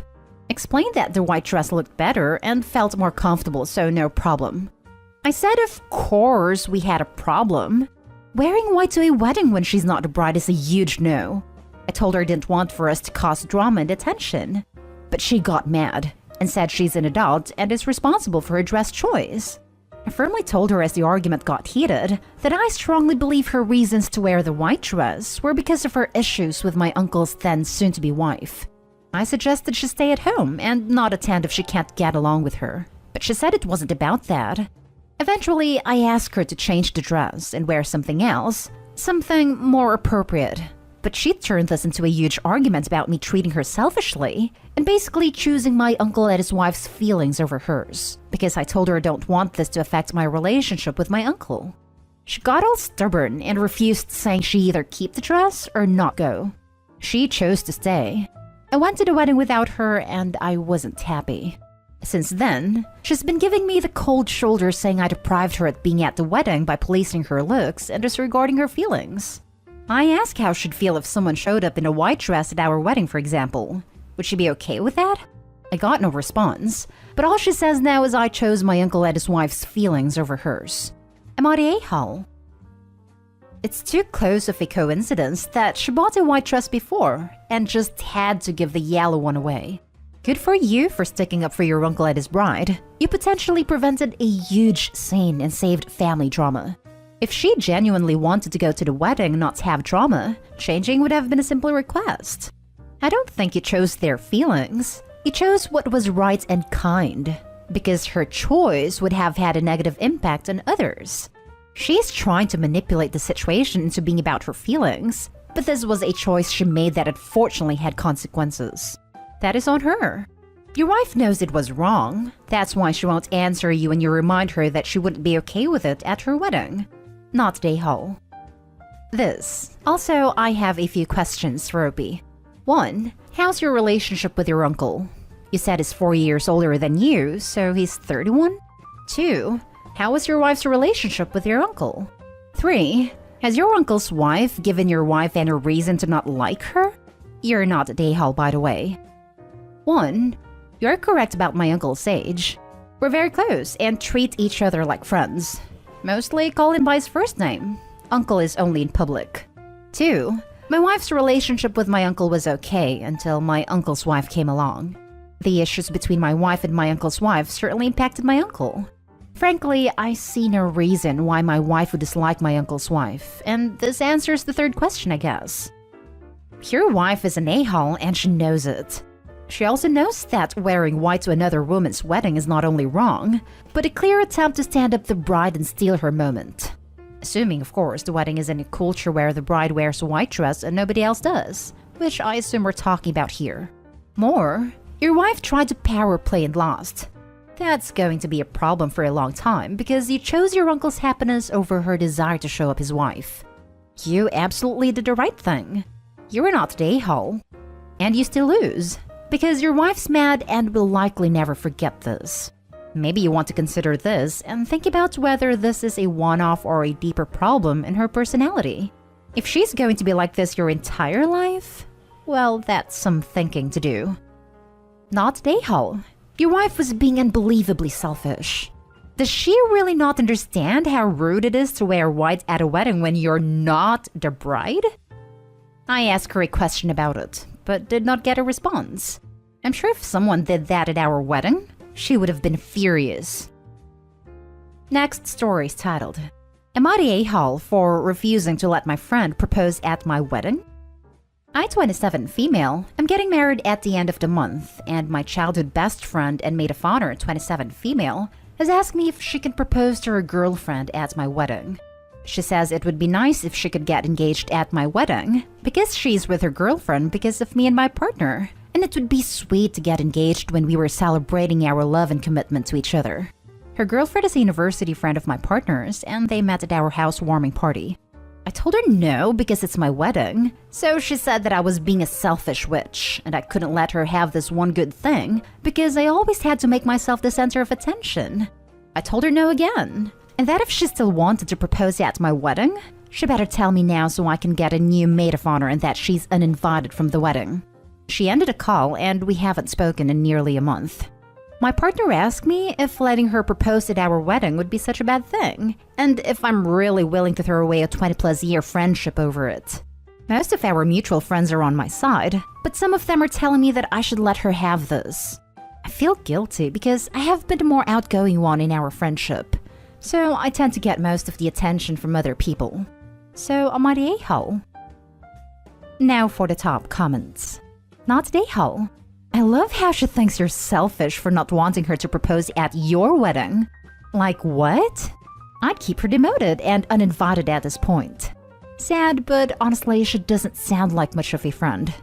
Explained that the white dress looked better and felt more comfortable, so no problem. I said of course we had a problem. Wearing white to a wedding when she's not the bride is a huge no. I told her I didn't want for us to cause drama and attention. But she got mad and said she's an adult and is responsible for her dress choice. I firmly told her as the argument got heated that I strongly believe her reasons to wear the white dress were because of her issues with my uncle's then soon-to-be wife. I suggested she stay at home and not attend if she can't get along with her, but she said it wasn't about that. Eventually, I asked her to change the dress and wear something else, something more appropriate. But she turned this into a huge argument about me treating her selfishly and basically choosing my uncle and his wife's feelings over hers, because I told her I don't want this to affect my relationship with my uncle. She got all stubborn and refused, saying she either keep the dress or not go. She chose to stay. I went to the wedding without her and I wasn't happy. Since then, she's been giving me the cold shoulder, saying I deprived her at being at the wedding by policing her looks and disregarding her feelings. I asked how she'd feel if someone showed up in a white dress at our wedding, for example. Would she be okay with that? I got no response, but all she says now is I chose my uncle and his wife's feelings over hers. Am I the a-hole? It's too close of a coincidence that she bought a white dress before and just had to give the yellow one away. Good for you for sticking up for your uncle and his bride. You potentially prevented a huge scene and saved family drama. If she genuinely wanted to go to the wedding and not have drama, changing would have been a simple request. I don't think you chose their feelings. You chose what was right and kind, because her choice would have had a negative impact on others. She's trying to manipulate the situation into being about her feelings, but this was a choice she made that unfortunately had consequences. That is on her. Your wife knows it was wrong. That's why she won't answer you when you remind her that she wouldn't be okay with it at her wedding. Not Daehal. This. Also, I have a few questions for Opie. 1. How's your relationship with your uncle? You said he's 4 years older than you, so he's 31? 2. How is your wife's relationship with your uncle? 3. Has your uncle's wife given your wife any reason to not like her? You're not Daehal, by the way. 1. You're correct about my uncle's age. We're very close and treat each other like friends. Mostly call him by his first name. Uncle is only in public. 2. My wife's relationship with my uncle was okay until my uncle's wife came along. The issues between my wife and my uncle's wife certainly impacted my uncle. Frankly, I see no reason why my wife would dislike my uncle's wife, and this answers the third question, I guess. Your wife is an a-hole and she knows it. She also knows that wearing white to another woman's wedding is not only wrong, but a clear attempt to stand up the bride and steal her moment. Assuming, of course, the wedding is in a culture where the bride wears a white dress and nobody else does, which I assume we're talking about here. More, your wife tried to power play and lost. That's going to be a problem for a long time because you chose your uncle's happiness over her desire to show up his wife. You absolutely did the right thing. You were not the a-hole. And you still lose. Because your wife's mad and will likely never forget this. Maybe you want to consider this and think about whether this is a one-off or a deeper problem in her personality. If she's going to be like this your entire life, well, that's some thinking to do. Not Dayhall. Your wife was being unbelievably selfish. Does she really not understand how rude it is to wear white at a wedding when you're not the bride? I asked her a question about it, but did not get a response. I'm sure if someone did that at our wedding, she would have been furious. Next story is titled, Am I the a-hole for refusing to let my friend propose at my wedding? I'm 27 female. I'm getting married at the end of the month, and my childhood best friend and maid of honor, 27 female, has asked me if she can propose to her girlfriend at my wedding. She says it would be nice if she could get engaged at my wedding, because she's with her girlfriend because of me and my partner, and it would be sweet to get engaged when we were celebrating our love and commitment to each other. Her girlfriend is a university friend of my partner's, and they met at our housewarming party. I told her no because it's my wedding, so she said that I was being a selfish witch, and I couldn't let her have this one good thing because I always had to make myself the center of attention. I told her no again, and that if she still wanted to propose at my wedding, she better tell me now so I can get a new maid of honor and that she's uninvited from the wedding. She ended a call, and we haven't spoken in nearly a month. My partner asked me if letting her propose at our wedding would be such a bad thing, and if I'm really willing to throw away a 20-plus year friendship over it. Most of our mutual friends are on my side, but some of them are telling me that I should let her have this. I feel guilty because I have been the more outgoing one in our friendship, so I tend to get most of the attention from other people. So am I the a-hole? Now for the top comments. Not the a-hole. I love how she thinks you're selfish for not wanting her to propose at your wedding. Like what? I'd keep her demoted and uninvited at this point. Sad, but honestly, she doesn't sound like much of a friend.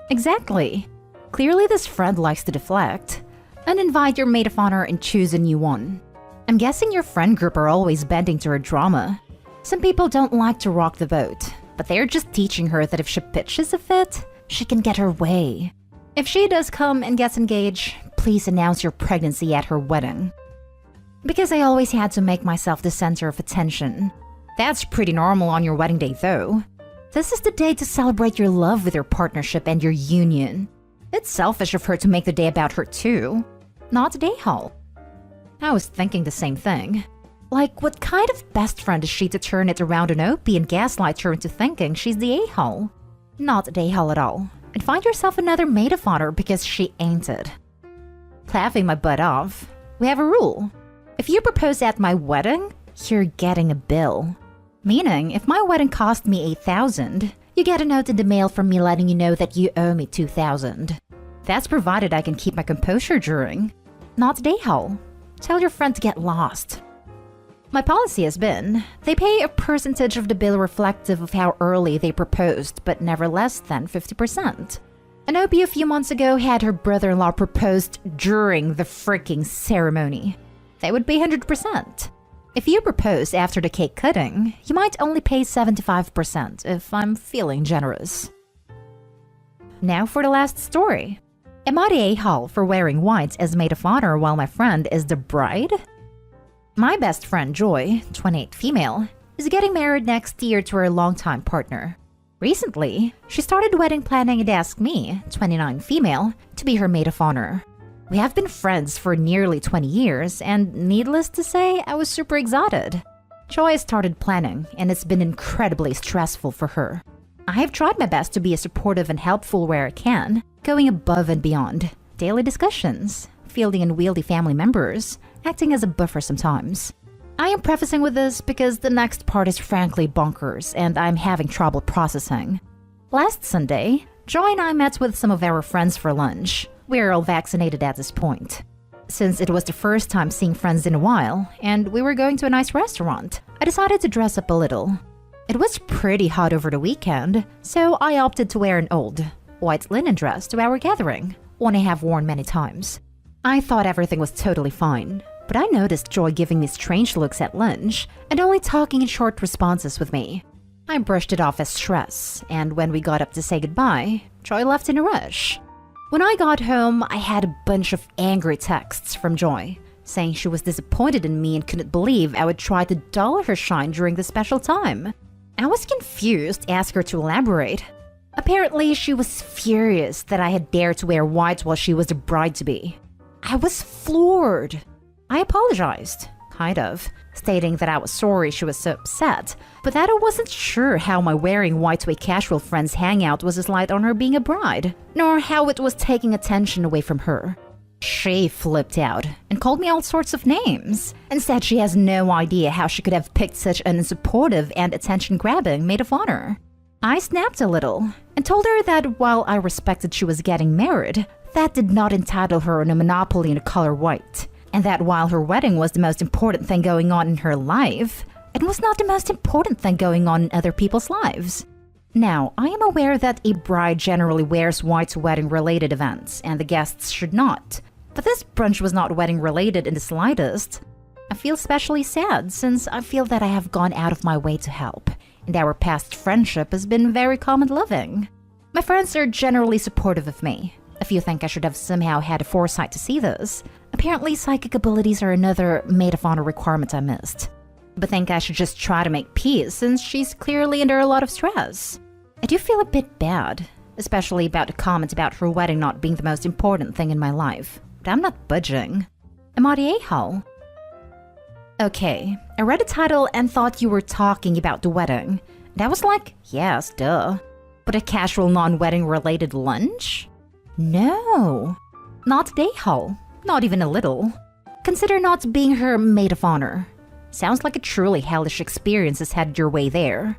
Exactly. Clearly this friend likes to deflect. Uninvite your maid of honor and choose a new one. I'm guessing your friend group are always bending to her drama. Some people don't like to rock the boat, but they're just teaching her that if she pitches a fit, she can get her way. If she does come and gets engaged, please announce your pregnancy at her wedding. Because I always had to make myself the center of attention. That's pretty normal on your wedding day though. This is the day to celebrate your love with your partnership and your union. It's selfish of her to make the day about her too. Not a day-hole. I was thinking the same thing. Like, what kind of best friend is she to turn it around on Opie and gaslight her into thinking she's the a-hole? Not a day-hole at all. And find yourself another maid of honor because she ain't it. Laughing my butt off. We have a rule. If you propose at my wedding, you're getting a bill. Meaning, if my wedding cost me $8,000, you get a note in the mail from me letting you know that you owe me $2,000. That's provided I can keep my composure during. Not day-hole. Tell your friend to get lost. My policy has been, they pay a percentage of the bill reflective of how early they proposed, but never less than 50%. An Opie a few months ago had her brother-in-law proposed during the freaking ceremony. They would pay 100%. If you propose after the cake cutting, you might only pay 75% if I'm feeling generous. Now for the last story. Am I the a-hole for wearing white as maid of honor while my friend is the bride? My best friend Joy, 28 female, is getting married next year to her longtime partner. Recently, she started wedding planning and asked me, 29 female, to be her maid of honor. We have been friends for nearly 20 years, and needless to say, I was super excited. Joy started planning, and it's been incredibly stressful for her. I have tried my best to be as supportive and helpful where I can, going above and beyond. Daily discussions, fielding unwieldy family members, acting as a buffer sometimes. I am prefacing with this because the next part is frankly bonkers and I'm having trouble processing. Last Sunday, Joy and I met with some of our friends for lunch. We're all vaccinated at this point. Since it was the first time seeing friends in a while and we were going to a nice restaurant, I decided to dress up a little. It was pretty hot over the weekend, so I opted to wear an old, white linen dress to our gathering, one I have worn many times. I thought everything was totally fine, but I noticed Joy giving me strange looks at lunch and only talking in short responses with me. I brushed it off as stress, and when we got up to say goodbye, Joy left in a rush. When I got home, I had a bunch of angry texts from Joy, saying she was disappointed in me and couldn't believe I would try to dull her shine during the special time. I was confused, asked her to elaborate. Apparently, she was furious that I had dared to wear white while she was the bride-to-be. I was floored. I apologized, kind of, stating that I was sorry she was so upset, but that I wasn't sure how my wearing white to a casual friend's hangout was a slight on her being a bride, nor how it was taking attention away from her. She flipped out and called me all sorts of names and said she has no idea how she could have picked such an unsupportive and attention-grabbing maid of honor. I snapped a little and told her that while I respected she was getting married, that did not entitle her on a monopoly in the color white, and that while her wedding was the most important thing going on in her life, it was not the most important thing going on in other people's lives. Now, I am aware that a bride generally wears white to wedding-related events, and the guests should not. But this brunch was not wedding-related in the slightest. I feel especially sad since I feel that I have gone out of my way to help, and our past friendship has been very calm and loving. My friends are generally supportive of me. A few think I should have somehow had a foresight to see this. Apparently, psychic abilities are another maid of honor requirement I missed. But think I should just try to make peace since she's clearly under a lot of stress. I do feel a bit bad, especially about the comment about her wedding not being the most important thing in my life. But I'm not budging. Am I the a-hole? Okay, I read the title and thought you were talking about the wedding. And I was like, yes, duh. But a casual non-wedding related lunch? No, not the a-hole. Not even a little. Consider not being her maid of honor. Sounds like a truly hellish experience has headed your way there.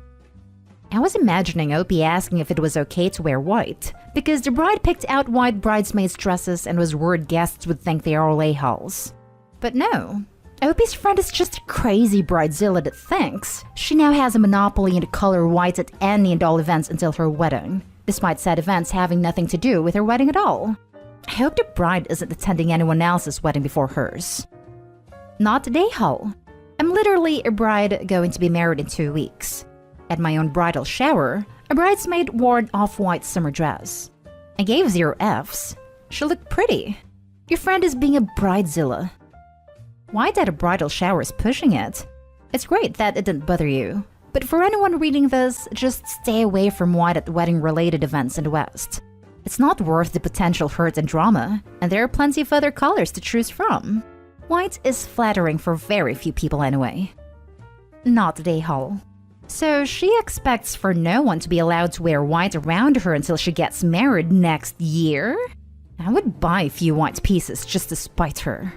I was imagining Opie asking if it was okay to wear white, because the bride picked out white bridesmaids' dresses and was worried guests would think they are all a-holes. But no, Opie's friend is just a crazy bridezilla that thinks she now has a monopoly in the color white at any and all events until her wedding, despite said events having nothing to do with her wedding at all. I hope the bride isn't attending anyone else's wedding before hers. Not the a-hole. I'm literally a bride going to be married in 2 weeks. At my own bridal shower, a bridesmaid wore an off-white summer dress. I gave 0 Fs. She looked pretty. Your friend is being a bridezilla. White at a bridal shower is pushing it. It's great that it didn't bother you. But for anyone reading this, just stay away from white at wedding-related events in the West. It's not worth the potential hurt and drama, and there are plenty of other colors to choose from. White is flattering for very few people anyway. Not the a-hole. So she expects for no one to be allowed to wear white around her until she gets married next year? I would buy a few white pieces just to spite her.